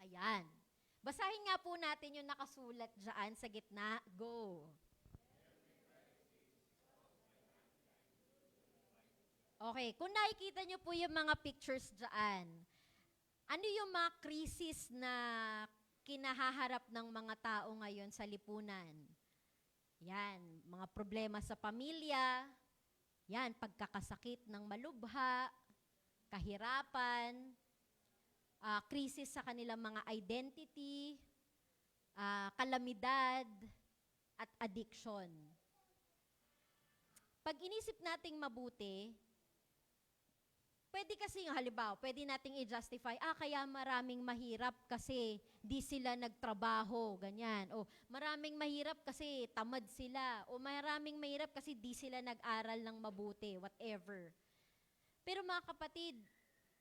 Ayan. Basahin nga po natin yung nakasulat dyan sa gitna. Go. Okay, kung nakikita nyo po yung mga pictures dyan, ano yung mga krisis na kinahaharap ng mga tao ngayon sa lipunan? Yan, mga problema sa pamilya, yan, pagkakasakit ng malubha, kahirapan, krisis sa kanilang mga identity, kalamidad, at addiction. Pag inisip nating mabuti, pwede kasi yung halimbawa, pwede nating i-justify, kaya maraming mahirap kasi di sila nagtrabaho, ganyan. O maraming mahirap kasi tamad sila. O maraming mahirap kasi di sila nag-aral ng mabuti, whatever. Pero mga kapatid,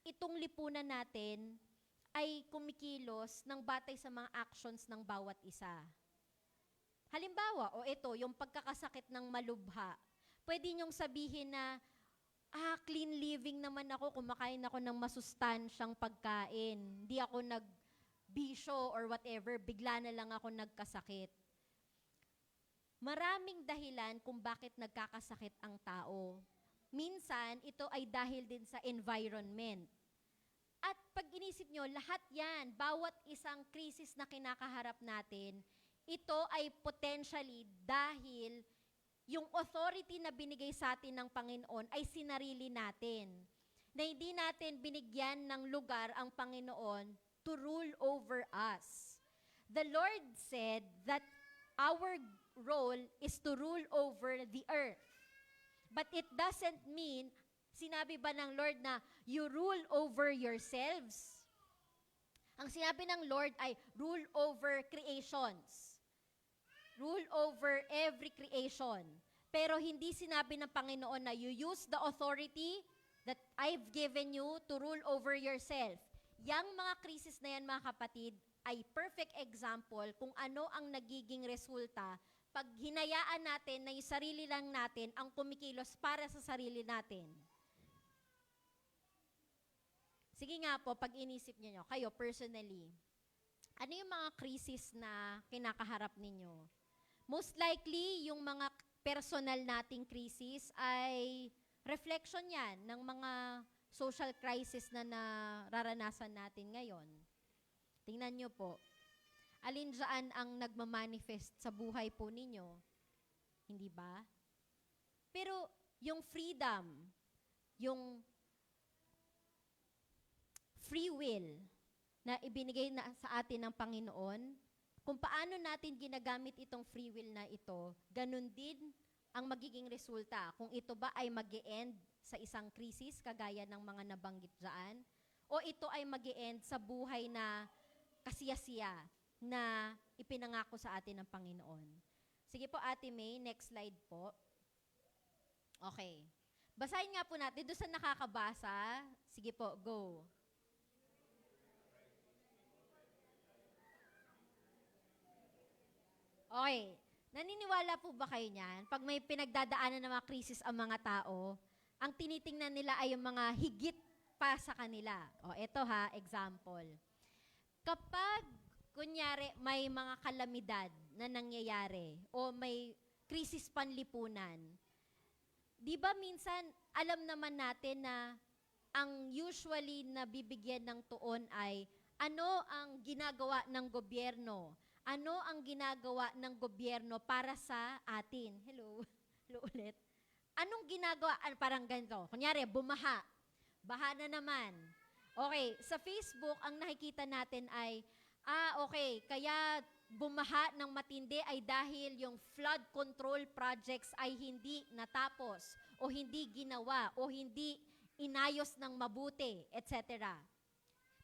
itong lipunan natin ay kumikilos ng batay sa mga actions ng bawat isa. Halimbawa, yung pagkakasakit ng malubha, pwede niyong sabihin na, clean living naman ako, kumakain ako ng masustansyang pagkain. Hindi ako nagbisyo or whatever, bigla na lang ako nagkasakit. Maraming dahilan kung bakit nagkakasakit ang tao. Minsan, ito ay dahil din sa environment. At pag inisip nyo, lahat yan, bawat isang krisis na kinakaharap natin, ito ay potentially dahil yung authority na binigay sa atin ng Panginoon ay sinarili natin. Na hindi natin binigyan ng lugar ang Panginoon to rule over us. The Lord said that our role is to rule over the earth. But it doesn't mean, sinabi ba ng Lord na you rule over yourselves? Ang sinabi ng Lord ay rule over creations. Rule over every creation. Pero hindi sinabi ng Panginoon na you use the authority that I've given you to rule over yourself. Yang mga krisis na yan, mga kapatid, ay perfect example kung ano ang nagiging resulta pag hinayaan natin na yung sarili lang natin ang kumikilos para sa sarili natin. Sige nga po, pag inisip niyo, kayo personally, ano yung mga krisis na kinakaharap ninyo? Most likely, yung mga personal nating krisis ay reflection yan ng mga social crisis na nararanasan natin ngayon. Tingnan nyo po. Alin dyan ang nagmamanifest sa buhay po ninyo? Hindi ba? Pero yung freedom, yung free will na ibinigay na sa atin ng Panginoon, kung paano natin ginagamit itong free will na ito, ganun din ang magiging resulta. Kung ito ba ay mag-e-end sa isang krisis, kagaya ng mga nabanggit dyan, o ito ay mag-e-end sa buhay na kasiyasiya na ipinangako sa atin ng Panginoon. Sige po, Ate May, next slide po. Okay. Basahin nga po natin. Doon sa nakakabasa, sige po, go. Okay. Naniniwala po ba kayo niyan? Pag may pinagdadaanan ng mga krisis ang mga tao, ang tinitingnan nila ay yung mga higit pa sa kanila. O, eto ha, example. Kapag, kunyari, may mga kalamidad na nangyayari o may krisis panlipunan, di ba minsan, alam naman natin na ang usually na bibigyan ng tuon ay ano ang ginagawa ng gobyerno? Ano ang ginagawa ng gobyerno para sa atin? Hello? Hello ulit. Anong ginagawa? Parang ganito. Kunyari, bumaha. Baha na naman. Okay, sa Facebook, ang nakikita natin ay, okay, kaya bumaha ng matindi ay dahil yung flood control projects ay hindi natapos o hindi ginawa o hindi inayos ng mabuti, etc.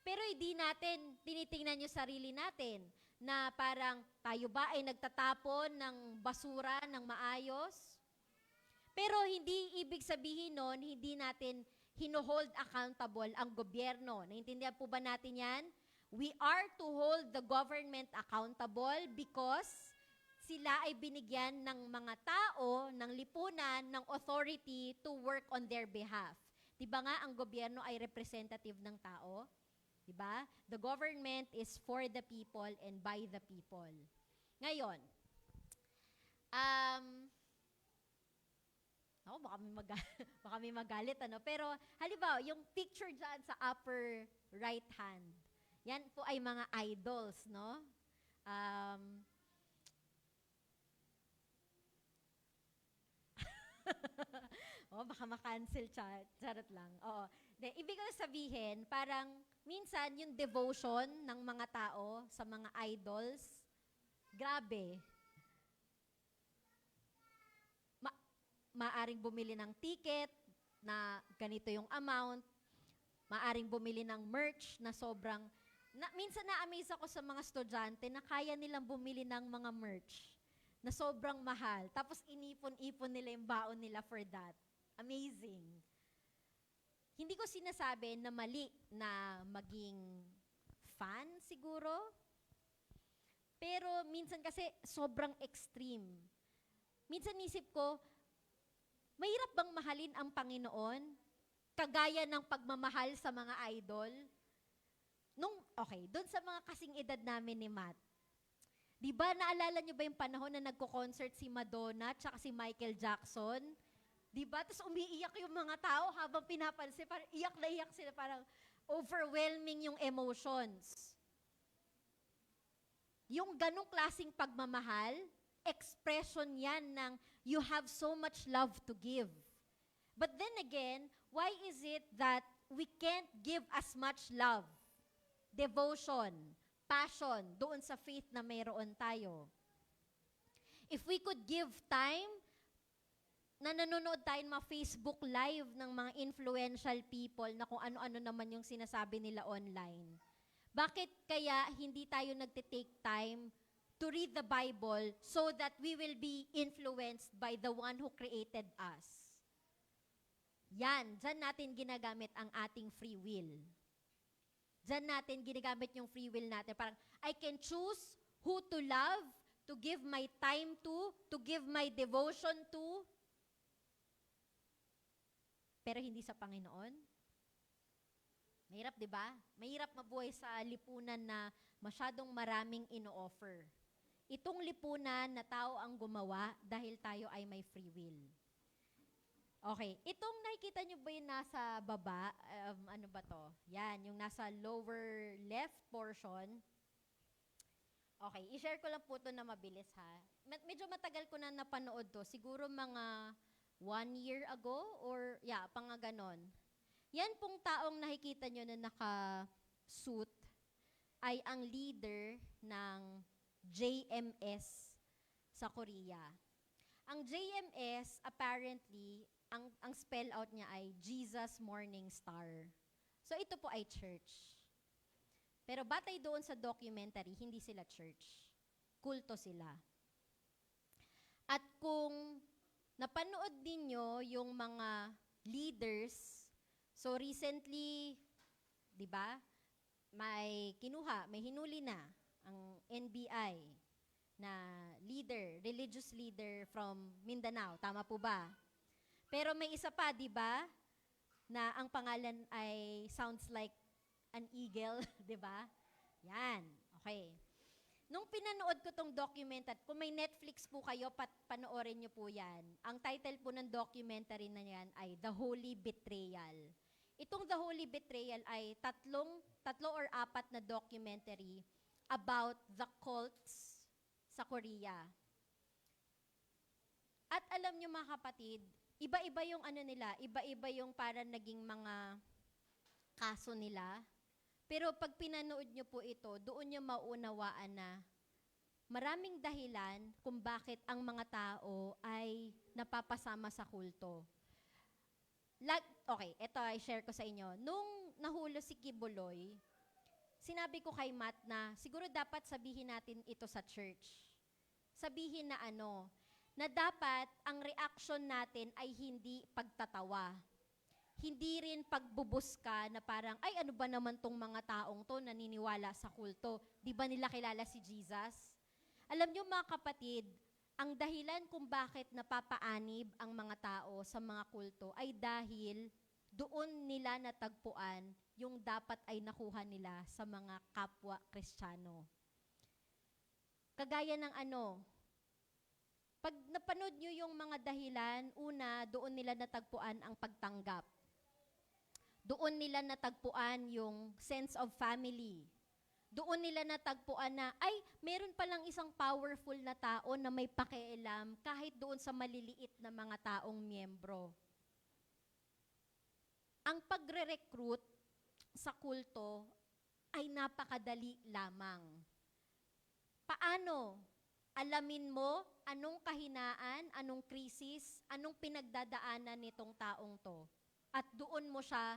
Pero hindi natin tinitingnan yung sarili natin na parang tayo ba ay nagtatapon ng basura ng maayos? Pero hindi ibig sabihin nun, hindi natin hino-hold accountable ang gobyerno. Naintindihan po ba natin yan? We are to hold the government accountable because sila ay binigyan ng mga tao, ng lipunan, ng authority to work on their behalf. Diba nga ang gobyerno ay representative ng tao? Diba? The government is for the people and by the people. Ngayon, baka may magalit, ano? Pero, halimbawa, yung picture dyan sa upper right hand, yan po ay mga idols, no? Baka ma-cancel, charot lang. Oo. Ibig ko sabihin, parang minsan yung devotion ng mga tao sa mga idols, grabe. Maaring bumili ng ticket na ganito yung amount, maaring bumili ng merch na sobrang, minsan na-amaze ako sa mga estudyante na kaya nilang bumili ng mga merch na sobrang mahal. Tapos inipon-ipon nila yung baon nila for that. Amazing. Hindi ko sinasabi na mali na maging fan siguro. Pero minsan kasi sobrang extreme. Minsan isip ko, mahirap bang mahalin ang Panginoon? Kagaya ng pagmamahal sa mga idol? Doon sa mga kasing edad namin ni Matt, di ba naalala nyo ba yung panahon na nagko-concert si Madonna at si Michael Jackson? Di ba? Tapos umiiyak yung mga tao habang pinapansin, parang iyak na iyak sila, parang overwhelming yung emotions. Yung ganong klaseng pagmamahal, expression yan ng you have so much love to give. But then again, why is it that we can't give as much love, devotion, passion doon sa faith na mayroon tayo? If we could give time, na nanonood tayo ng mga Facebook Live ng mga influential people na kung ano-ano naman yung sinasabi nila online. Bakit kaya hindi tayo nagte-take time to read the Bible so that we will be influenced by the one who created us? Yan, dyan natin ginagamit ang ating free will. Dyan natin ginagamit yung free will natin. Parang, I can choose who to love, to give my time to give my devotion to, pero hindi sa Panginoon. Mahirap, di ba? Mahirap mabuhay sa lipunan na masyadong maraming ino-offer. Itong lipunan na tao ang gumawa dahil tayo ay may free will. Okay, itong nakikita nyo ba yung nasa baba? Ano ba to? Yan, yung nasa lower left portion. Okay, i-share ko lang po ito na mabilis ha. Medyo matagal ko na napanood to. Siguro mga 1 year ago or pang ganon. Yan pong taong nakikita nyo na naka-suit ay ang leader ng JMS sa Korea. Ang JMS, apparently, ang spell out niya ay Jesus Morning Star. So ito po ay church. Pero batay doon sa documentary, hindi sila church. Kulto sila. At kung napanood ninyo yung mga leaders, so recently, di ba, may hinuli na ang NBI na leader, religious leader from Mindanao. Tama po ba? Pero may isa pa, di ba? Na ang pangalan ay sounds like an eagle, di ba? Yan, okay. Nung pinanood ko tong documentary, kung may Netflix po kayo, panoorin nyo po yan. Ang title po ng documentary na yan ay The Holy Betrayal. Itong The Holy Betrayal ay tatlo or apat na documentary about the cults sa Korea. At alam nyo mga kapatid, iba-iba yung ano nila, iba-iba yung para naging mga kaso nila. Pero pag pinanood nyo po ito, doon nyo maunawaan na maraming dahilan kung bakit ang mga tao ay napapasama sa kulto. Okay, ito ay share ko sa inyo. Nung nahulo si Kibuloy, sinabi ko kay Matt na siguro dapat sabihin natin ito sa church. Sabihin na na dapat ang reaction natin ay hindi pagtatawa. Hindi rin pagbubuska na parang, ay ano ba naman tong mga taong to naniniwala sa kulto? Di ba nila kilala si Jesus? Alam nyo mga kapatid, ang dahilan kung bakit napapaanib ang mga tao sa mga kulto ay dahil doon nila natagpuan yung dapat ay nakuha nila sa mga kapwa Kristiyano. Kagaya ng pag napanood nyo yung mga dahilan, una, doon nila natagpuan ang pagtanggap. Doon nila natagpuan yung sense of family. Doon nila natagpuan na, ay, meron palang isang powerful na tao na may pakialam kahit doon sa maliliit na mga taong miyembro. Ang pagre-recruit sa kulto ay napakadali lamang. Paano? Alamin mo anong kahinaan, anong krisis, anong pinagdadaanan nitong taong to. At doon mo siya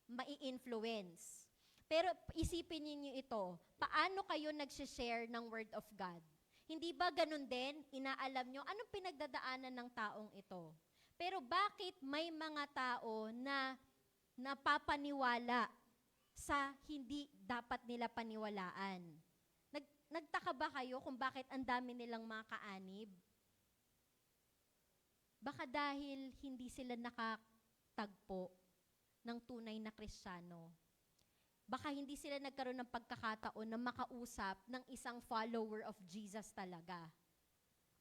mai-influence. Pero isipin niyo ito, paano kayo nag-share ng Word of God? Hindi ba ganun din, inaalam nyo, anong pinagdadaanan ng taong ito? Pero bakit may mga tao na napapaniwala sa hindi dapat nila paniwalaan? Nagtaka ba kayo kung bakit ang dami nilang mga kaanib? Baka dahil hindi sila nakatagpo ng tunay na Kristiyano. Baka hindi sila nagkaroon ng pagkakataon na makausap ng isang follower of Jesus talaga.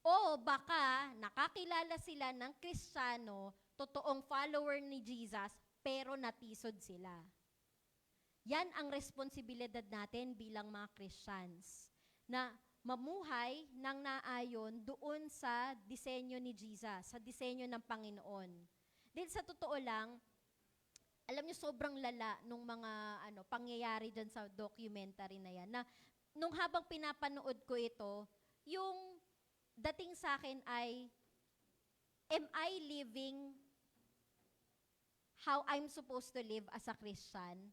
O baka nakakilala sila ng Kristiyano, totoong follower ni Jesus, pero natisod sila. Yan ang responsibilidad natin bilang mga Christians, na mamuhay ng naayon doon sa disenyo ni Jesus, sa disenyo ng Panginoon. Dahil sa totoo lang, alam niyo sobrang lala nung mga pangyayari dyan sa documentary na yan, na nung habang pinapanood ko ito, yung dating sa akin ay, am I living how I'm supposed to live as a Christian?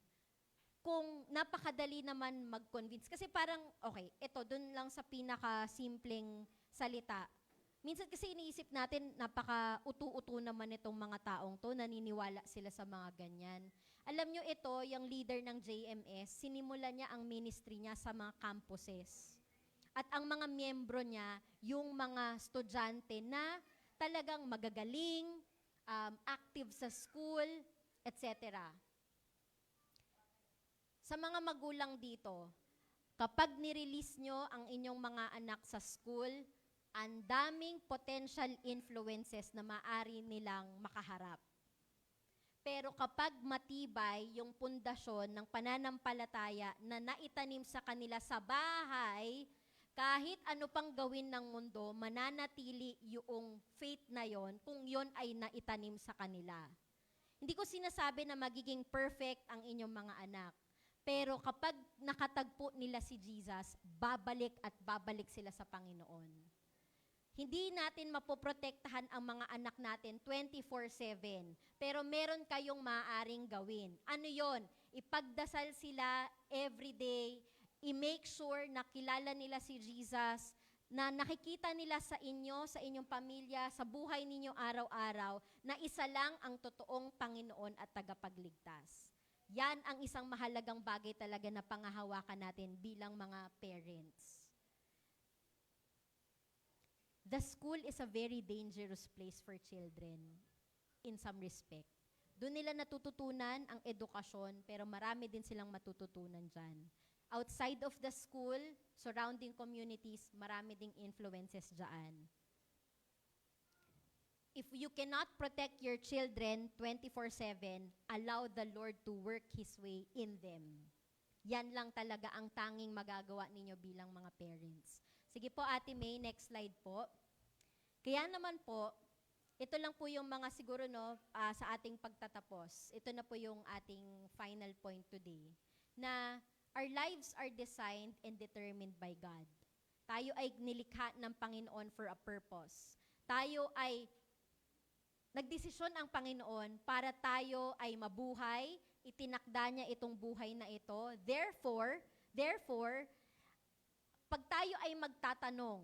Kung napakadali naman mag-convince. Kasi parang, okay, ito, dun lang sa pinaka-simpleng salita. Minsan kasi iniisip natin, napaka-utu-utu naman itong mga taong to, naniniwala sila sa mga ganyan. Alam nyo ito, yung leader ng JMS, sinimula niya ang ministry niya sa mga campuses. At ang mga miyembro niya, yung mga estudyante na talagang magagaling, active sa school, etc. Sa mga magulang dito, kapag nirelease nyo ang inyong mga anak sa school, ang daming potential influences na maaari nilang makaharap. Pero kapag matibay yung pundasyon ng pananampalataya na naitanim sa kanila sa bahay, kahit ano pang gawin ng mundo, mananatili yung faith na yon kung yon ay naitanim sa kanila. Hindi ko sinasabi na magiging perfect ang inyong mga anak. Pero kapag nakatagpo nila si Jesus, babalik at babalik sila sa Panginoon. Hindi natin mapoprotektahan ang mga anak natin 24/7. Pero meron kayong maaaring gawin. Ano yon? Ipagdasal sila everyday. I-make sure na kilala nila si Jesus, na nakikita nila sa inyo, sa inyong pamilya, sa buhay ninyo araw-araw, na isa lang ang totoong Panginoon at tagapagligtas. Yan ang isang mahalagang bagay talaga na pangahawakan natin bilang mga parents. The school is a very dangerous place for children. in some respect. Doon nila natututunan ang edukasyon, pero marami din silang matututunan dyan. Outside of the school, surrounding communities, marami ding influences dyan. If you cannot protect your children 24/7, allow the Lord to work His way in them. Yan lang talaga ang tanging magagawa ninyo bilang mga parents. Sige po, Ate May, next slide po. Kaya naman po, ito lang po yung mga siguro sa ating pagtatapos. Ito na po yung ating final point today. Na our lives are designed and determined by God. Tayo ay nilikha ng Panginoon for a purpose. Tayo ay nagdesisyon ang Panginoon para tayo ay mabuhay, itinakda niya itong buhay na ito. Therefore, pag tayo ay magtatanong,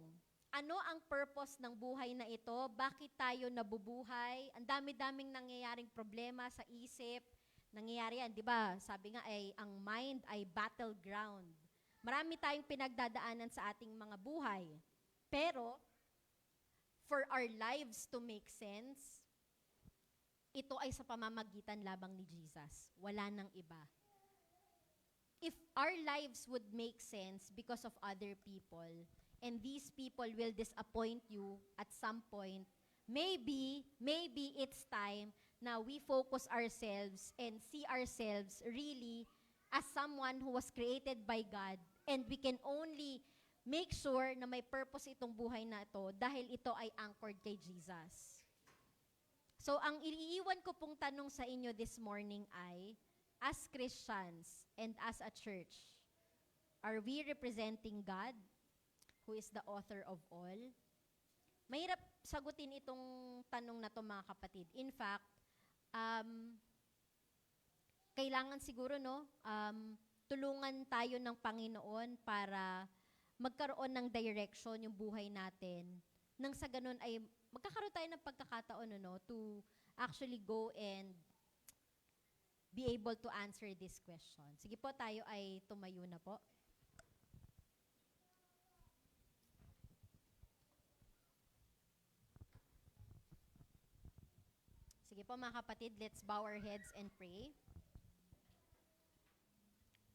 ano ang purpose ng buhay na ito? Bakit tayo nabubuhay? Ang dami-daming nangyayaring problema sa isip. Nangyayari yan, di ba? Sabi nga ay, ang mind ay battleground. Marami tayong pinagdadaanan sa ating mga buhay. Pero, for our lives to make sense, ito ay sa pamamagitan labang ni Jesus. Wala nang iba. If our lives would make sense because of other people, and these people will disappoint you at some point, maybe it's time na we focus ourselves and see ourselves really as someone who was created by God, and we can only make sure na may purpose itong buhay na ito dahil ito ay anchored kay Jesus. So, ang iniiwan ko pong tanong sa inyo this morning ay, as Christians and as a church, are we representing God, who is the author of all? Mahirap sagutin itong tanong na to, mga kapatid. In fact, kailangan siguro, tulungan tayo ng Panginoon para magkaroon ng direction yung buhay natin. Nang sa ganun ay magkakaroon tayo ng pagkakataon to actually go and be able to answer this question. Sige po, tayo ay tumayo na po. Sige po, mga kapatid, let's bow our heads and pray.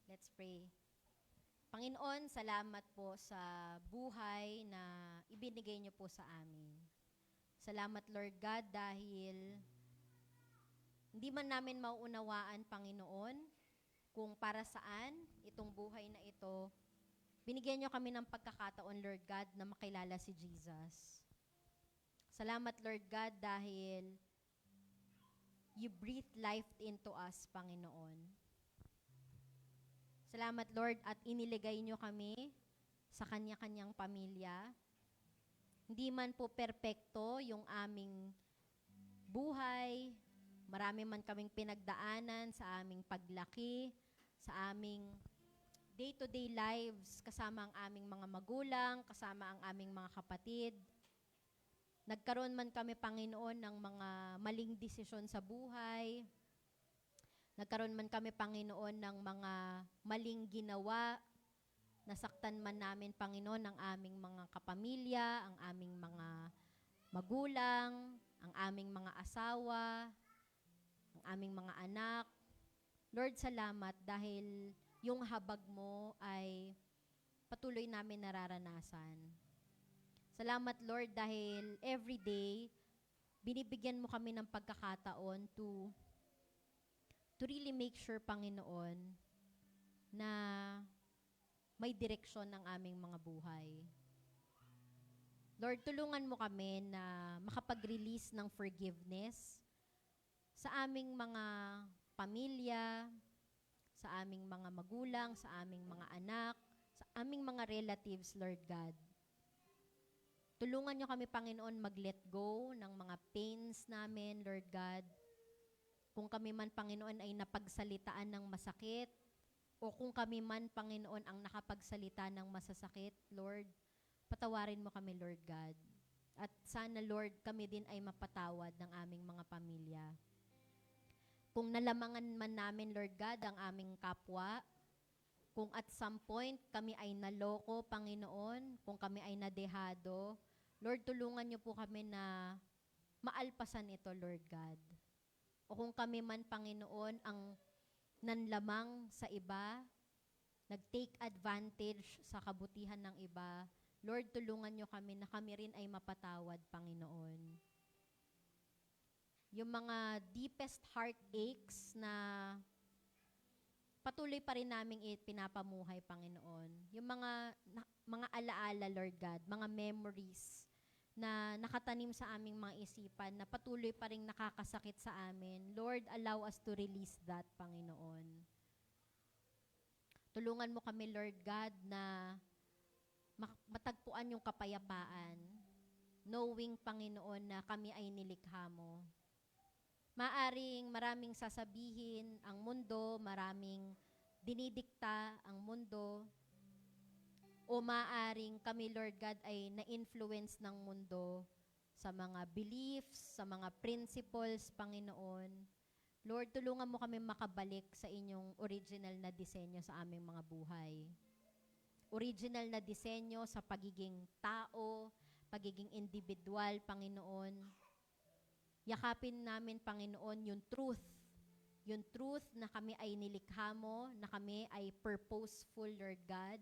Let's pray. Panginoon, salamat po sa buhay na ibinigay niyo po sa amin. Salamat, Lord God, dahil hindi man namin mauunawaan, Panginoon, kung para saan itong buhay na ito, binigyan niyo kami ng pagkakataon, Lord God, na makilala si Jesus. Salamat, Lord God, dahil you breathe life into us, Panginoon. Salamat, Lord, at iniligay niyo kami sa kanya-kanyang pamilya. Hindi man po perpekto yung aming buhay, marami man kaming pinagdaanan sa aming paglaki, sa aming day-to-day lives, kasama ang aming mga magulang, kasama ang aming mga kapatid. Nagkaroon man kami, Panginoon, ng mga maling desisyon sa buhay. Nagkaroon man kami, Panginoon, ng mga maling ginawa. Nasaktan man namin, Panginoon, ang aming mga kapamilya, ang aming mga magulang, ang aming mga asawa, ang aming mga anak. Lord, salamat dahil yung habag mo ay patuloy namin nararanasan. Salamat, Lord, dahil every day, binibigyan mo kami ng pagkakataon to really make sure, Panginoon, na may direksyon ng aming mga buhay. Lord, tulungan mo kami na makapag-release ng forgiveness sa aming mga pamilya, sa aming mga magulang, sa aming mga anak, sa aming mga relatives, Lord God. Tulungan niyo kami, Panginoon, mag-let go ng mga pains namin, Lord God. Kung kami man, Panginoon, ay napagsalitaan ng masakit, o kung kami man, Panginoon, ang nakapagsalita ng masasakit, Lord, patawarin mo kami, Lord God. At sana, Lord, kami din ay mapatawad ng aming mga pamilya. Kung nalamangan man namin, Lord God, ang aming kapwa, kung at some point kami ay naloko, Panginoon, kung kami ay nadehado, Lord, tulungan niyo po kami na maalpasan ito, Lord God. O kung kami man, Panginoon, ang nanlamang sa iba, nag-take advantage sa kabutihan ng iba, Lord, tulungan nyo kami na kami rin ay mapatawad, Panginoon. Yung mga deepest heartaches na patuloy pa rin naming pinapamuhay, Panginoon. Yung mga alaala, Lord God, mga memories na nakatanim sa aming mga isipan, na patuloy pa rin nakakasakit sa amin. Lord, allow us to release that, Panginoon. Tulungan mo kami, Lord God, na matagpuan yung kapayapaan, knowing, Panginoon, na kami ay nilikha mo. Maaring maraming sasabihin ang mundo, maraming dinidikta ang mundo, o maaring kami, Lord God, ay na-influence ng mundo sa mga beliefs, sa mga principles, Panginoon. Lord, tulungan mo kami makabalik sa inyong original na disenyo sa aming mga buhay. Original na disenyo sa pagiging tao, pagiging individual, Panginoon. Yakapin namin, Panginoon, yung truth na kami ay nilikha mo, na kami ay purposeful, Lord God.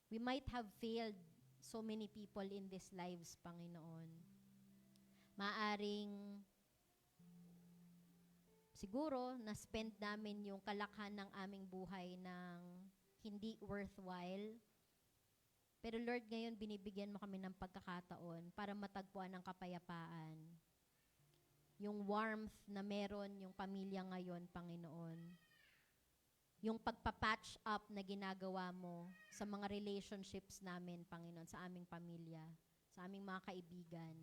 We might have failed so many people in these lives, Panginoon. Maaring siguro na-spend namin yung kalakhan ng aming buhay ng hindi worthwhile. Pero Lord, ngayon binibigyan mo kami ng pagkakataon para matagpuan ang kapayapaan. Yung warmth na meron yung pamilya ngayon, Panginoon. Yung pagpapatch up na ginagawa mo sa mga relationships namin, Panginoon, sa aming pamilya, sa aming mga kaibigan.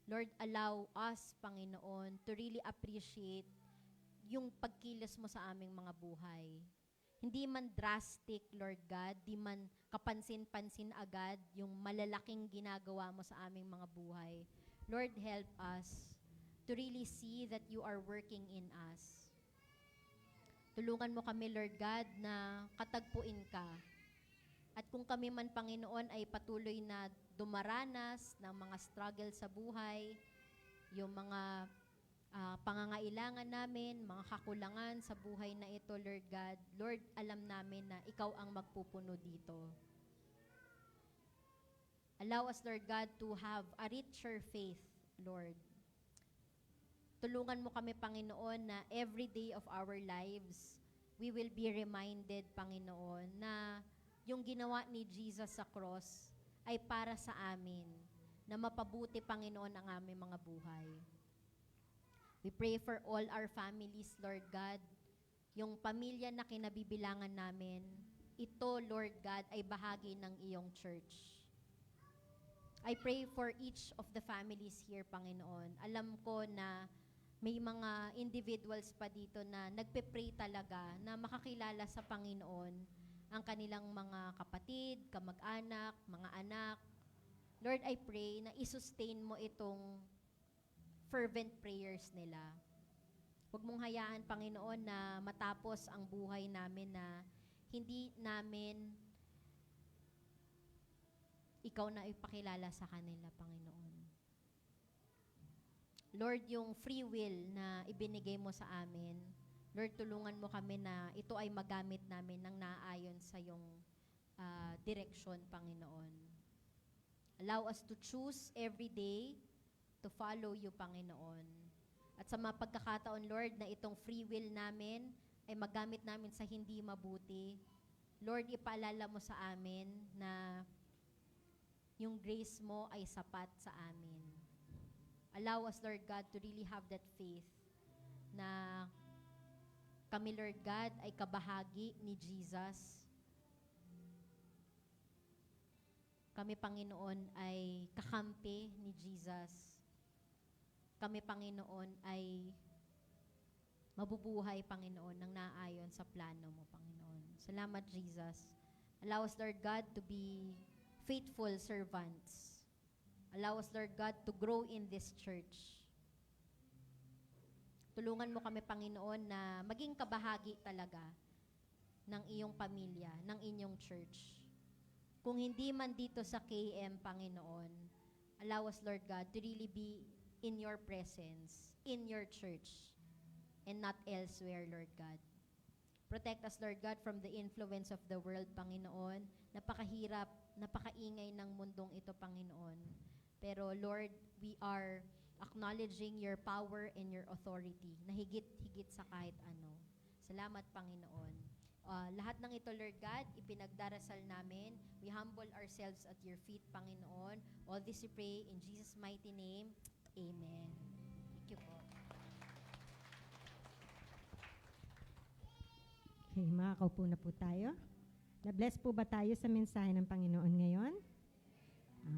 Lord, allow us, Panginoon, to really appreciate yung pagkilos mo sa aming mga buhay. Hindi man drastic, Lord God, di man kapansin-pansin agad yung malalaking ginagawa mo sa aming mga buhay. Lord, help us to really see that you are working in us. Tulungan mo kami, Lord God, na katagpuin ka. At kung kami man, Panginoon, ay patuloy na dumaranas ng mga struggle sa buhay, yung mga pangangailangan namin, mga kakulangan sa buhay na ito, Lord God, Lord, alam namin na ikaw ang magpupuno dito. Allow us, Lord God, to have a richer faith, Lord. Tulungan mo kami, Panginoon, na every day of our lives, we will be reminded, Panginoon, na yung ginawa ni Jesus sa cross ay para sa amin, na mapabuti, Panginoon, ang aming mga buhay. We pray for all our families, Lord God. Yung pamilya na kinabibilangan namin, ito, Lord God, ay bahagi ng iyong church. I pray for each of the families here, Panginoon. Alam ko na may mga individuals pa dito na nagpe-pray talaga na makakilala sa Panginoon ang kanilang mga kapatid, kamag-anak, mga anak. Lord, I pray na isustain mo itong fervent prayers nila. Huwag mong hayaan, Panginoon, na matapos ang buhay namin na hindi namin ikaw na ipakilala sa kanila, Panginoon. Lord, yung free will na ibinigay mo sa amin, Lord, tulungan mo kami na ito ay magamit namin ng naayon sa iyong direksyon, Panginoon. Allow us to choose every day to follow you, Panginoon. At sa mga pagkakataon, Lord, na itong free will namin ay magamit namin sa hindi mabuti, Lord, ipaalala mo sa amin na yung grace mo ay sapat sa amin. Allow us, Lord God, to really have that faith na kami, Lord God, ay kabahagi ni Jesus. Kami, Panginoon, ay kakampi ni Jesus. Kami, Panginoon, ay mabubuhay, Panginoon, ng naayon sa plano mo, Panginoon. Salamat, Jesus. Allow us, Lord God, to be faithful servants. Allow us, Lord God, to grow in this church. Tulungan mo kami, Panginoon, na maging kabahagi talaga ng iyong pamilya, ng inyong church. Kung hindi man dito sa KM, Panginoon, Allow us, Lord God, to really be in your presence, in your church, and not elsewhere, Lord God. Protect us, Lord God, from the influence of the world, Panginoon. Napakahirap, napakaingay ng mundong ito, Panginoon. Pero, Lord, we are acknowledging your power and your authority na higit-higit sa kahit ano. Salamat, Panginoon. Lahat ng ito, Lord God, ipinagdarasal namin. We humble ourselves at your feet, Panginoon. All this we pray in Jesus' mighty name. Amen. Thank you po. Okay, makakaupo na po tayo. Na-bless po ba tayo sa mensahe ng Panginoon ngayon?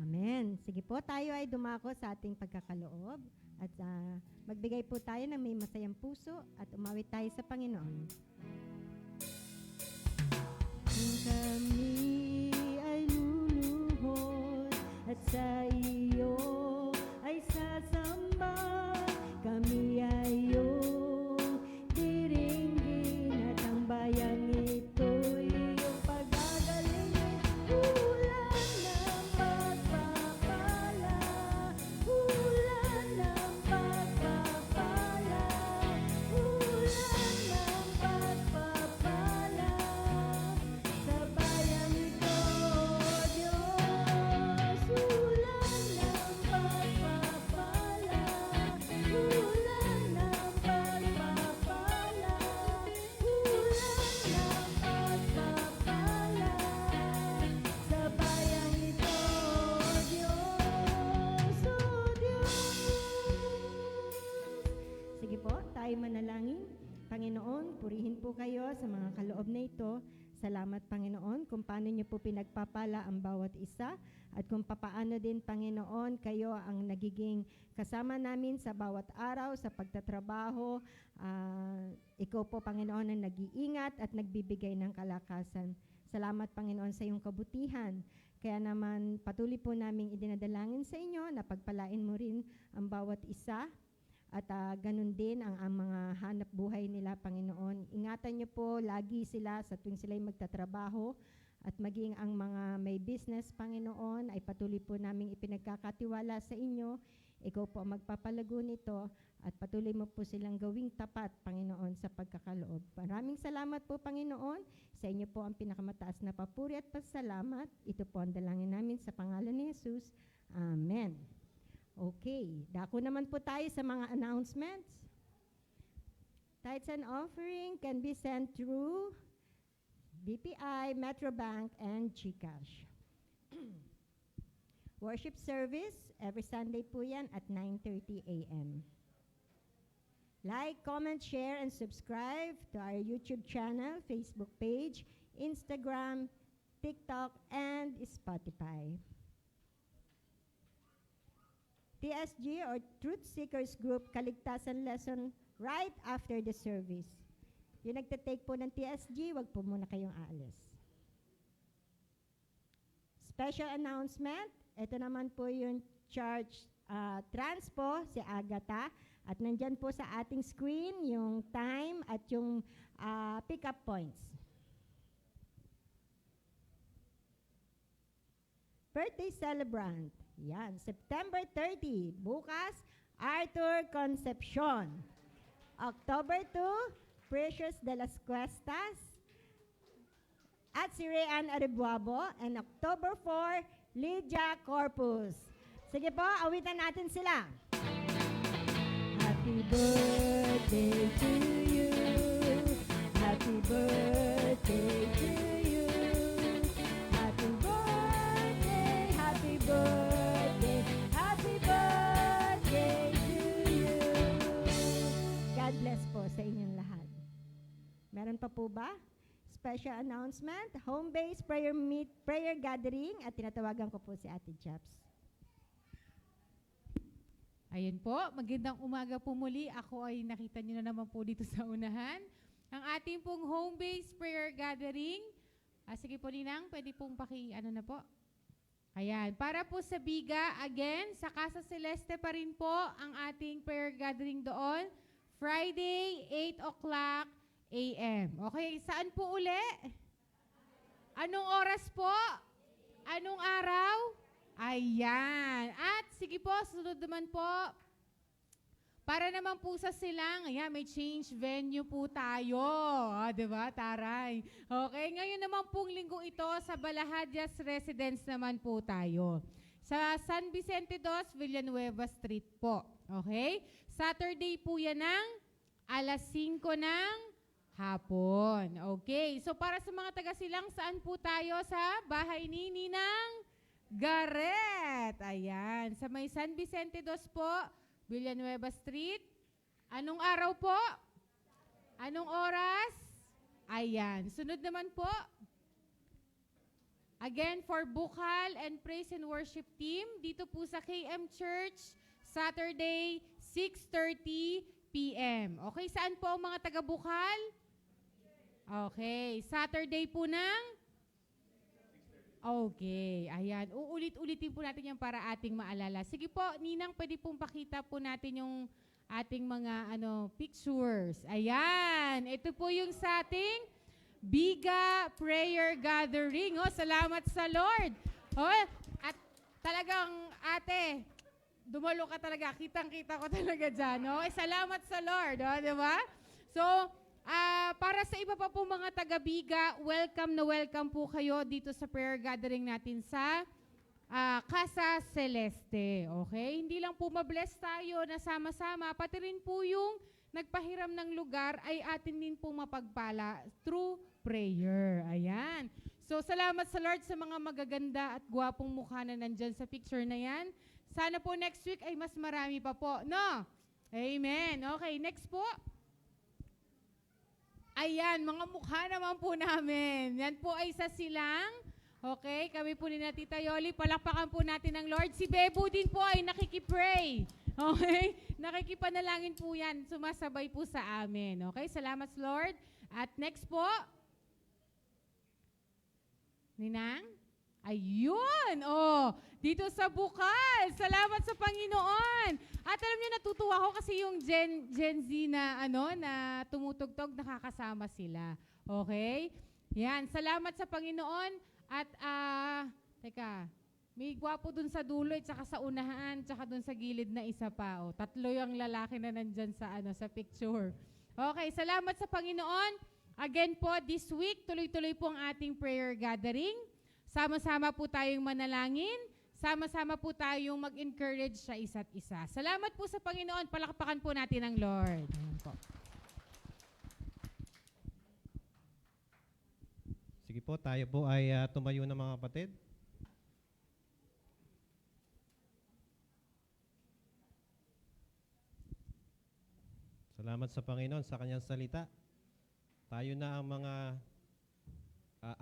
Amen. Sige po, tayo ay dumako sa ating pagkakaloob at magbigay po tayo ng may masayang puso at umawit tayo sa Panginoon. Kung kami ay luluhod at sa iyo ay sasamba, kami ay iyong diringgin at ang bayang ito'y iyong pagagalingin. Ulan ng pagpapala, ulan ng pagpapala, ulan ng pagpapala sa bayang ito, Diyos. Ulan ng pagpapala, ulan ng pagpapala, ulan ng pagpapala sa bayang ito, Diyos, o Diyos. Sige po, tayo manalangin. Panginoon, purihin po kayo sa mga kaloob na ito. Salamat, Panginoon, kung paano niyo po pinagpapala ang bawat isa at kung papaano din, Panginoon, kayo ang nagiging kasama namin sa bawat araw, sa pagtatrabaho. Ikaw po, Panginoon, ang nag-iingat at nagbibigay ng kalakasan. Salamat, Panginoon, sa iyong kabutihan. Kaya naman patuloy po naming idinadalangin sa inyo na pagpalain mo rin ang bawat isa. At ganun din ang mga hanap buhay nila, Panginoon. Ingatan niyo po lagi sila sa tuwing sila'y magtatrabaho at maging ang mga may business, Panginoon, ay patuloy po naming ipinagkakatiwala sa inyo. Ikaw po ang magpapalago nito at patuloy mo po silang gawing tapat, Panginoon, sa pagkakaloob. Maraming salamat po, Panginoon. Sa inyo po ang pinakamataas na papuri at pasalamat. Ito po ang dalangin namin sa pangalan ni Jesus. Amen. Okay, dako naman po tayo sa mga announcements. Tithes and offering can be sent through BPI, Metrobank, and GCash. Worship service, every Sunday po yan at 9:30 a.m. Like, comment, share, and subscribe to our YouTube channel, Facebook page, Instagram, TikTok, and Spotify. TSG or Truth Seekers Group Kaligtasan Lesson right after the service. Yung nagtatake po ng TSG, wag po muna kayong aalis. Special announcement, ito naman po yung church transpo, si Agatha. At nandyan po sa ating screen yung time at yung pick-up points. Birthday celebrant. Yan, September 30, bukas, Arthur Concepcion. October 2, Precious de las Cuestas at si Rayan Aribuabo. And October 4, Lydia Corpus. Sige po, awitan natin sila. Happy birthday to you. Happy birthday to you. Happy birthday, happy birthday, happy birthday to you. God bless po sa inyong lahat. Meron pa po ba? Special announcement, home-based prayer gathering at tinatawagan ko po si Ate Chaps. Ayun po, magandang umaga po muli. Ako ay nakita niyo na naman po dito sa unahan. Ang ating pong home-based prayer gathering. Sige po, Ninang, pwede pong ano na po. Ayan, para po sa Biga, again, sa Casa Celeste pa rin po ang ating prayer gathering doon. Friday, 8 o'clock a.m. Okay, saan po uli? Anong oras po? Anong araw? Ayan. At sige po, sunod naman po. Para naman po sa silang, ayan, may change venue po tayo. Di ba, taray? Okay, ngayon naman pong linggo ito, sa Balahadias Residence naman po tayo. Sa San Vicente 2, Villanueva Street po. Okay? Saturday po yan ng alas 5 ng hapon. Okay, so para sa mga taga-silang, saan po tayo? Sa bahay ni Ninang Garret. Ayan, sa may San Vicente 2 po, Villanueva Street. Anong araw po? Anong oras? Ayan. Sunod naman po. Again, for Bukal and Praise and Worship Team, dito po sa KM Church, Saturday, 6:30 p.m. Okay, saan po ang mga taga-Bukal? Okay, Saturday po ng? Okay, ayan. Uulit-ulitin po natin yan para ating maalala. Sige po, Ninang, pwede pong pakita po natin yung ating mga pictures. Ayan, ito po yung sa ating Biga Prayer Gathering. Oh, salamat sa Lord. Oh, at talagang ate, dumalo ka talaga. Kitang-kita ko talaga dyan. Oh, salamat sa Lord. Oh, di ba? So, para sa iba pa po mga taga-Biga, welcome na welcome po kayo dito sa prayer gathering natin sa Casa Celeste. Okay? Hindi lang po mabless tayo na sama-sama, pati rin po yung nagpahiram ng lugar ay atin din po mapagpala through prayer. Ayan. So, salamat sa Lord sa mga magaganda at gwapong mukha na nandyan sa picture na yan. Sana po next week ay mas marami pa po. No? Amen. Okay, next po. Ayan, mga mukha naman po namin. Yan po ay sa silang. Okay, kami po ni na Tita Yoli. Palakpakan po natin ang Lord. Si Bebo din po ay nakikipray. Okay? Nakikipanalangin po yan. Sumasabay po sa amin. Okay, salamat Lord. At next po. Ninang? Ayun! Oh, dito sa Bukal. Salamat sa Panginoon. At alam niyo, natutuwa ako kasi yung Gen Z na, na tumutugtog, nakakasama sila. Okay? Yan, salamat sa Panginoon. At, teka, may gwapo dun sa dulo, at saka sa unahan, tsaka dun sa gilid na isa pa. Oh, tatlo yung lalaki na nandyan sa, sa picture. Okay, salamat sa Panginoon. Again po, this week, tuloy-tuloy po ang ating prayer gathering. Sama-sama po tayong manalangin. Sama-sama po tayong mag-encourage sa isa't isa. Salamat po sa Panginoon. Palakpakan po natin ang Lord. Ayan po. Sige po, tayo po ay tumayo na mga kapatid. Salamat sa Panginoon sa kanyang salita. Tayo na ang mga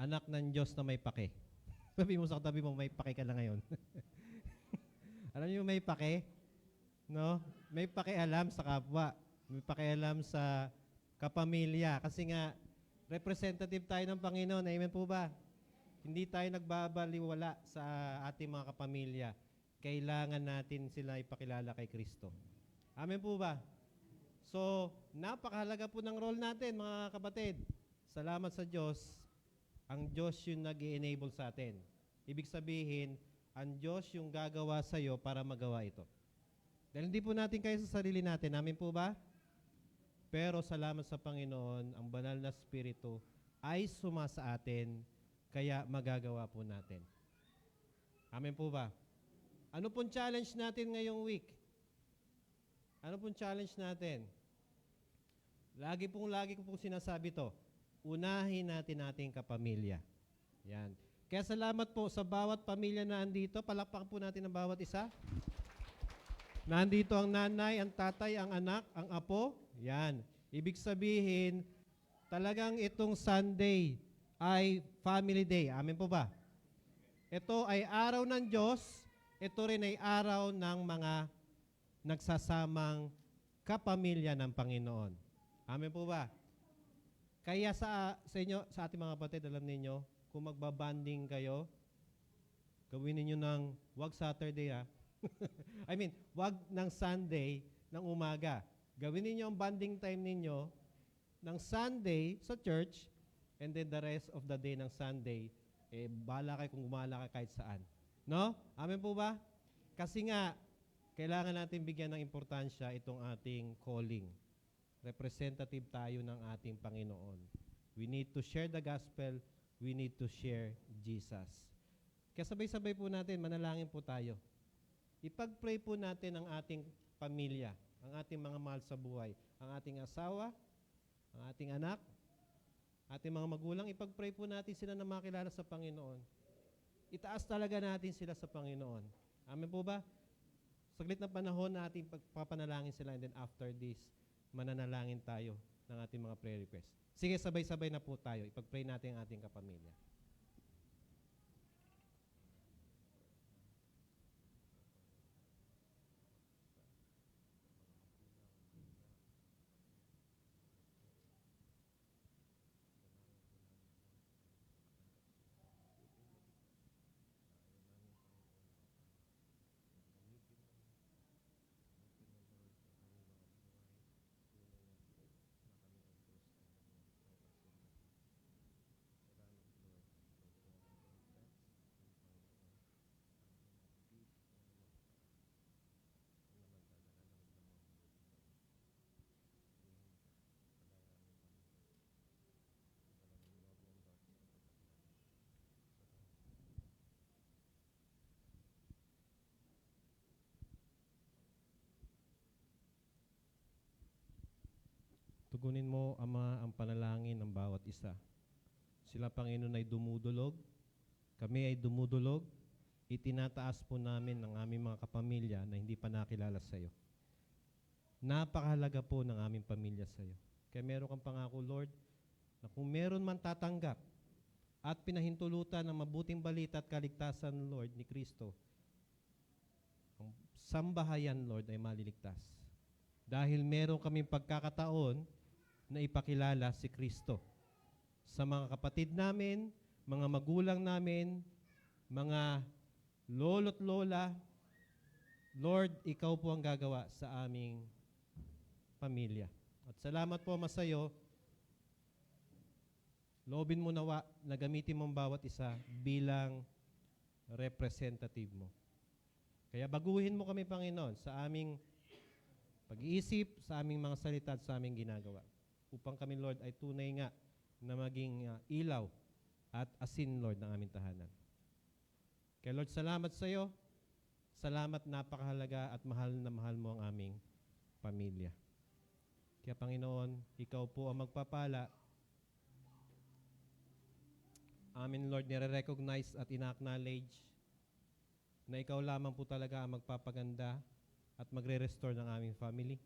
anak ng Diyos na may pake. Sabi mo sa katabi mo, may pake ka lang ngayon. Alam niyo may pake? No? May pakialam sa kapwa. May pakialam sa kapamilya. Kasi nga, representative tayo ng Panginoon. Amen po ba? Hindi tayo nagbabaliwala sa ating mga kapamilya. Kailangan natin sila ipakilala kay Kristo. Amen po ba? So, napakahalaga po ng role natin, mga kapatid. Salamat sa Diyos. Ang Diyos yung nag-i-enable sa atin. Ibig sabihin, ang Diyos yung gagawa sa iyo para magawa ito. Dahil hindi po natin kaya sa sarili natin. Amen po ba? Pero salamat sa Panginoon, ang banal na Espiritu ay sumasa atin, kaya magagawa po natin. Amen po ba? Ano pong challenge natin ngayong week? Ano pong challenge natin? Lagi ko pong sinasabi to. Unahin natin ating kapamilya. Yan. Kaya salamat po sa bawat pamilya na andito. Palakpakan po natin ang bawat isa. Nandito ang nanay, ang tatay, ang anak, ang apo. Yan. Ibig sabihin, talagang itong Sunday ay family day. Amen po ba? Ito ay araw ng Diyos. Ito rin ay araw ng mga nagsasamang kapamilya ng Panginoon. Amen po ba? Kaya sa inyo, sa ating mga kapatid, alam niyo, kung magbabanding kayo, gawin niyo ng wag Saturday I mean, wag ng Sunday ng umaga. Gawin niyo ang banding time ninyo ng Sunday sa church and then the rest of the day ng Sunday, bahala kayo kung gumala ka kahit saan. No? Amen po ba? Kasi nga, kailangan natin bigyan ng importansya itong ating calling. Representative tayo ng ating Panginoon. We need to share the gospel. We need to share Jesus. Kaya sabay-sabay po natin, manalangin po tayo. Ipag-pray po natin ang ating pamilya, ang ating mga mahal sa buhay, ang ating asawa, ang ating anak, ating mga magulang. Ipag-pray po natin sila na makilala sa Panginoon. Itaas talaga natin sila sa Panginoon. Amen po ba? Saglit na panahon na ating pagpapanalangin sila, and then after this, mananalangin tayo ng ating mga prayer requests. Sige, sabay-sabay na po tayo. Ipag-pray natin ang ating kapamilya. Tugunin mo, Ama, ang panalangin ng bawat isa. Sila, Panginoon, ay dumudulog. Kami ay dumudulog. Itinataas po namin ng aming mga kapamilya na hindi pa nakilala sa iyo. Napakahalaga po ng aming pamilya sa iyo. Kaya meron kang pangako, Lord, na kung meron man tatanggap at pinahintulutan ng mabuting balita at kaligtasan, Lord, ni Kristo, ang sambahayan, Lord, ay maliligtas. Dahil meron kaming pagkakataon na ipakilala si Kristo sa mga kapatid namin, mga magulang namin, mga lolo't lola. Lord, ikaw po ang gagawa sa aming pamilya. At salamat po, Ama, sa iyo. Loobin mo nawa na gamitin mo ang bawat isa bilang representative mo. Kaya baguhin mo kami, Panginoon, sa aming pag-iisip, sa aming mga salita at sa aming ginagawa. Upang kami, Lord, ay tunay nga na maging ilaw at asin, Lord, ng aming tahanan. Kaya, Lord, salamat sa iyo. Salamat, napakahalaga at mahal na mahal mo ang aming pamilya. Kaya, Panginoon, ikaw po ang magpapala. Amin, Lord, nire-recognize at ina-acknowledge na ikaw lamang po talaga ang magpapaganda at magre-restore ng aming family.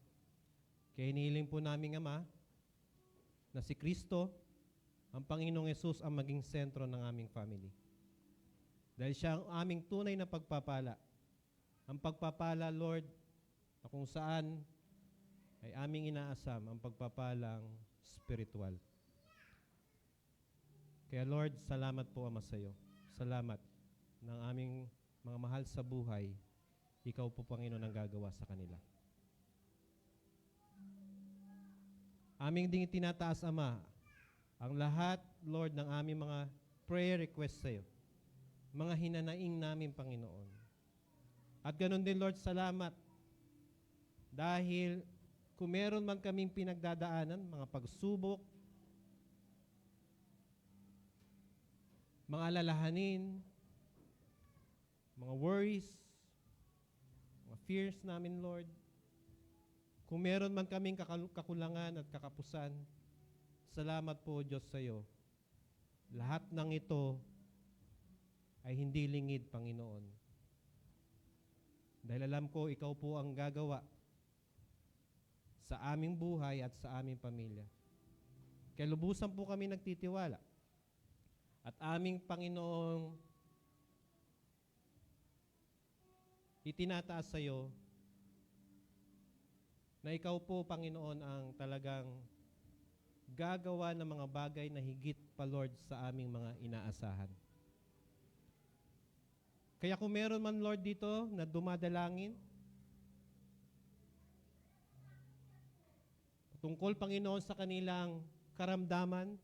Kaya hinihiling po namin, Ama, na si Kristo, ang Panginoong Yesus, ang maging sentro ng aming family. Dahil siya ang aming tunay na pagpapala. Ang pagpapala, Lord, na kung saan ay aming inaasam ang pagpapalang spiritual. Kaya, Lord, salamat po, Ama, sa iyo. Salamat ng aming mga mahal sa buhay. Ikaw po, Panginoon, ang gagawa sa kanila. Aming ding tinataas, Ama, ang lahat, Lord, ng aming mga prayer requests sa iyo. Mga hinanaing namin, Panginoon. At ganun din, Lord, salamat. Dahil kung meron man kaming pinagdadaanan, mga pagsubok, mga alalahanin, mga worries, mga fears namin, Lord, kung meron man kaming kakulangan at kakapusan, salamat po, Diyos, sa iyo. Lahat ng ito ay hindi lingid, Panginoon. Dahil alam ko, ikaw po ang gagawa sa aming buhay at sa aming pamilya. Kaya lubusan po kami nagtitiwala. At aming Panginoong itinataas sa iyo na ikaw po, Panginoon, ang talagang gagawa ng mga bagay na higit pa, Lord, sa aming mga inaasahan. Kaya kung meron man, Lord, dito na dumadalangin, tungkol, Panginoon, sa kanilang karamdaman,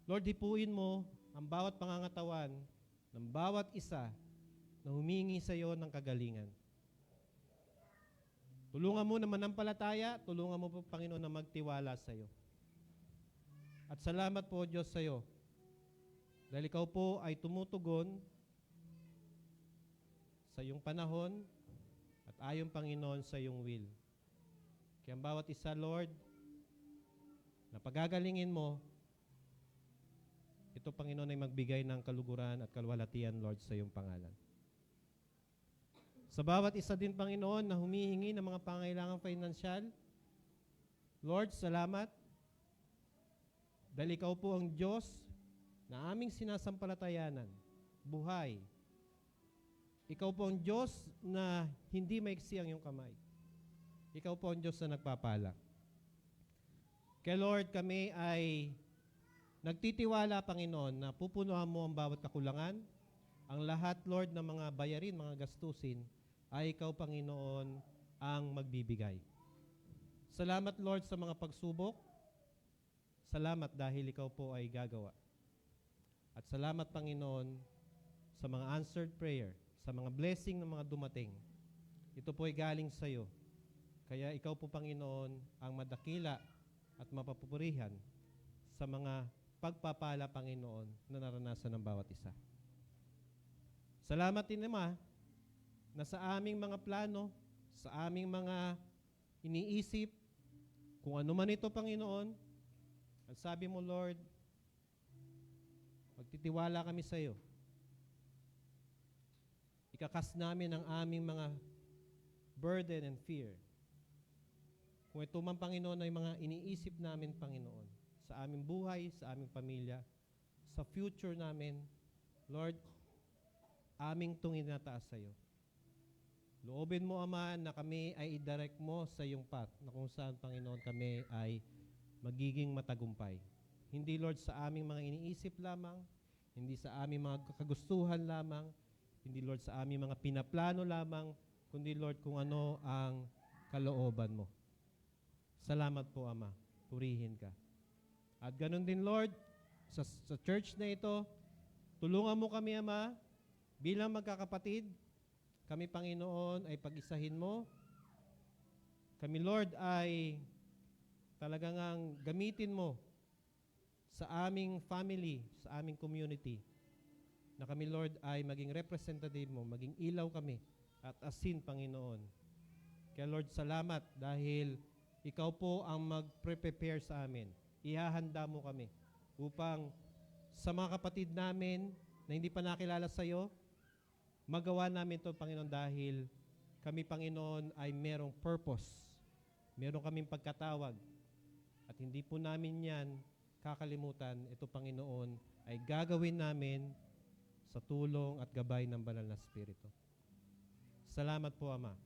Lord, hipuin mo ang bawat pangangatawan ng bawat isa na humingi sa iyo ng kagalingan. Tulungan mo na manampalataya, tulungan mo po, Panginoon, na magtiwala sa iyo. At salamat po, Diyos, sa iyo. Dahil ikaw po ay tumutugon sa iyong panahon at ayon, Panginoon, sa iyong will. Kaya ang bawat isa, Lord, na pagagalingin mo, ito, Panginoon, ay magbigay ng kaluguran at kalwalhatian, Lord, sa iyong pangalan. Sa bawat isa din, Panginoon, na humihingi ng mga pangailangan financial, Lord, salamat. Dahil ikaw po ang Diyos na aming sinasampalatayanan, buhay. Ikaw po ang Diyos na hindi maiksi ang iyong kamay. Ikaw po ang Diyos na nagpapala. Kaya Lord, kami ay nagtitiwala, Panginoon, na pupunuan mo ang bawat kakulangan. Ang lahat, Lord, ng mga bayarin, mga gastusin, ay ikaw, Panginoon, ang magbibigay. Salamat, Lord, sa mga pagsubok. Salamat dahil ikaw po ay gagawa. At salamat, Panginoon, sa mga answered prayer, sa mga blessing ng mga dumating. Ito po ay galing sa iyo. Kaya ikaw po, Panginoon, ang madakila at mapapupurihan sa mga pagpapala, Panginoon, na naranasan ng bawat isa. Salamat din, Ama, na sa aming mga plano, sa aming mga iniisip, kung ano man ito, Panginoon, ang sabi mo, Lord, magtitiwala kami sa iyo. Ikakas namin ang aming mga burden and fear. Kung ito man, Panginoon, ay mga iniisip namin, Panginoon, sa aming buhay, sa aming pamilya, sa future namin, Lord, aming itong inataas sa iyo. Loobin mo, Ama, na kami ay i-direct mo sa iyong path, na kung saan, Panginoon, kami ay magiging matagumpay. Hindi, Lord, sa aming mga iniisip lamang, hindi sa aming mga kagustuhan lamang, hindi, Lord, sa aming mga pinaplano lamang, kundi, Lord, kung ano ang kalooban mo. Salamat po, Ama. Purihin ka. At ganun din, Lord, sa church na ito, tulungan mo kami, Ama, bilang magkakapatid. Kami, Panginoon, ay pag-isahin mo. Kami, Lord, ay talagang gamitin mo sa aming family, sa aming community, na kami, Lord, ay maging representative mo, maging ilaw kami at asin, Panginoon. Kaya, Lord, salamat dahil ikaw po ang mag-prepare sa amin. Ihahanda mo kami upang sa mga kapatid namin na hindi pa nakilala sa iyo, magawa namin ito, Panginoon, dahil kami, Panginoon, ay merong purpose. Meron kaming pagkatawag. At hindi po namin yan kakalimutan. Ito, Panginoon, ay gagawin namin sa tulong at gabay ng Banal na Espiritu. Salamat po, Ama.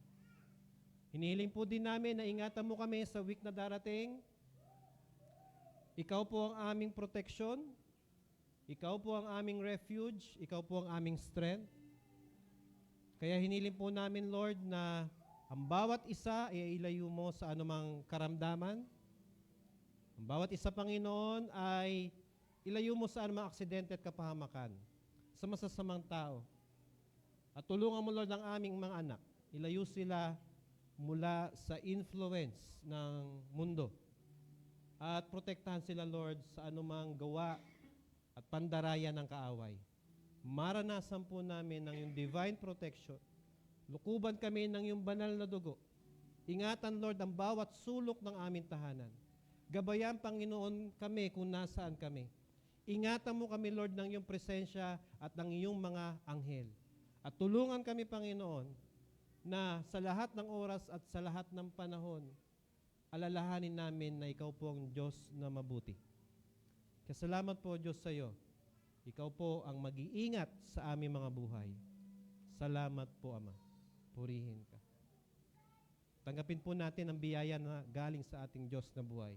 Hinihiling po din namin na ingatan mo kami sa week na darating. Ikaw po ang aming protection. Ikaw po ang aming refuge. Ikaw po ang aming strength. Kaya hiniling po namin, Lord, na ang bawat isa ay ilayo mo sa anumang karamdaman. Ang bawat isa, Panginoon, ay ilayo mo sa anumang aksidente at kapahamakan sa masasamang tao. At tulungan mo, Lord, ang aming mga anak. Ilayo sila mula sa influence ng mundo. At protektahan sila, Lord, sa anumang gawa at pandaraya ng kaaway. Maranasan po namin ng yung divine protection. Lukuban kami ng yung banal na dugo. Ingatan, Lord, ang bawat sulok ng aming tahanan. Gabayan, Panginoon, kami kung nasaan kami. Ingatan mo kami, Lord, ng iyong presensya at ng iyong mga anghel. At tulungan kami, Panginoon, na sa lahat ng oras at sa lahat ng panahon, alalahanin namin na ikaw po ang Diyos na mabuti. Kasalamat po, Diyos, sa iyo. Ikaw po ang mag-iingat sa aming mga buhay. Salamat po, Ama. Purihin ka. Tanggapin po natin ang biyaya na galing sa ating Diyos na buhay.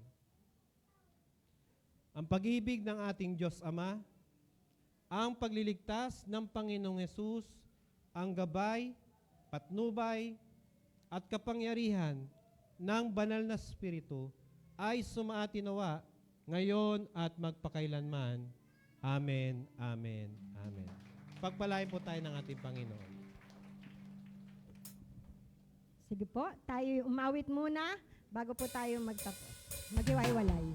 Ang pag-ibig ng ating Diyos Ama, ang pagliligtas ng Panginoong Hesus, ang gabay, patnubay, at kapangyarihan ng banal na Espiritu ay sumaatinawa ngayon at magpakailanman. Amen, amen, amen. Pagpalain po tayo ng ating Panginoon. Sige po, tayo umawit muna bago po tayo magtapos. Maghiwa-hiwalay.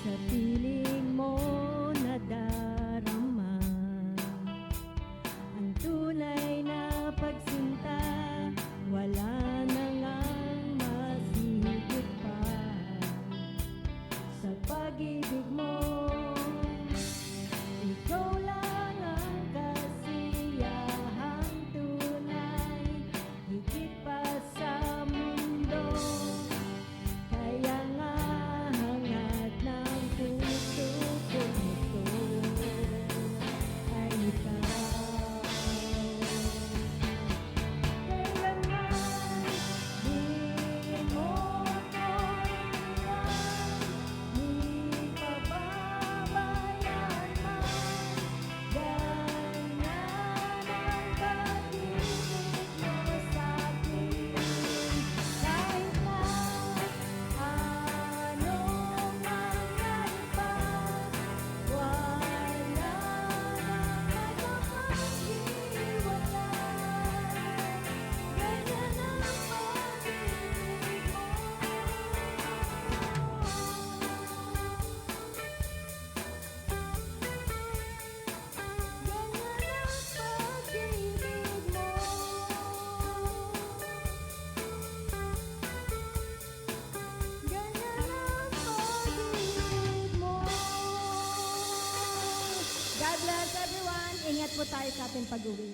Sa piling mo nadarama ang tunay na pagsinta, wala na ngang masihigit pa sa pag-ibig mo. Ikaw lang ang kasiyahang tunay, higit pa sa mundo. Kaya nga hangad ng puso ko nito ay ikaw. Kailanman di mo ko iwan, di pababayaan man. Ganyan ang pag-ibig mo sa'kin. Kahit na anong mangyari pa, wala nang makakapaghiwalay. Ganyan ang pag-ibig mo. God bless everyone. Ingat po tayo sa ating pag-uwi.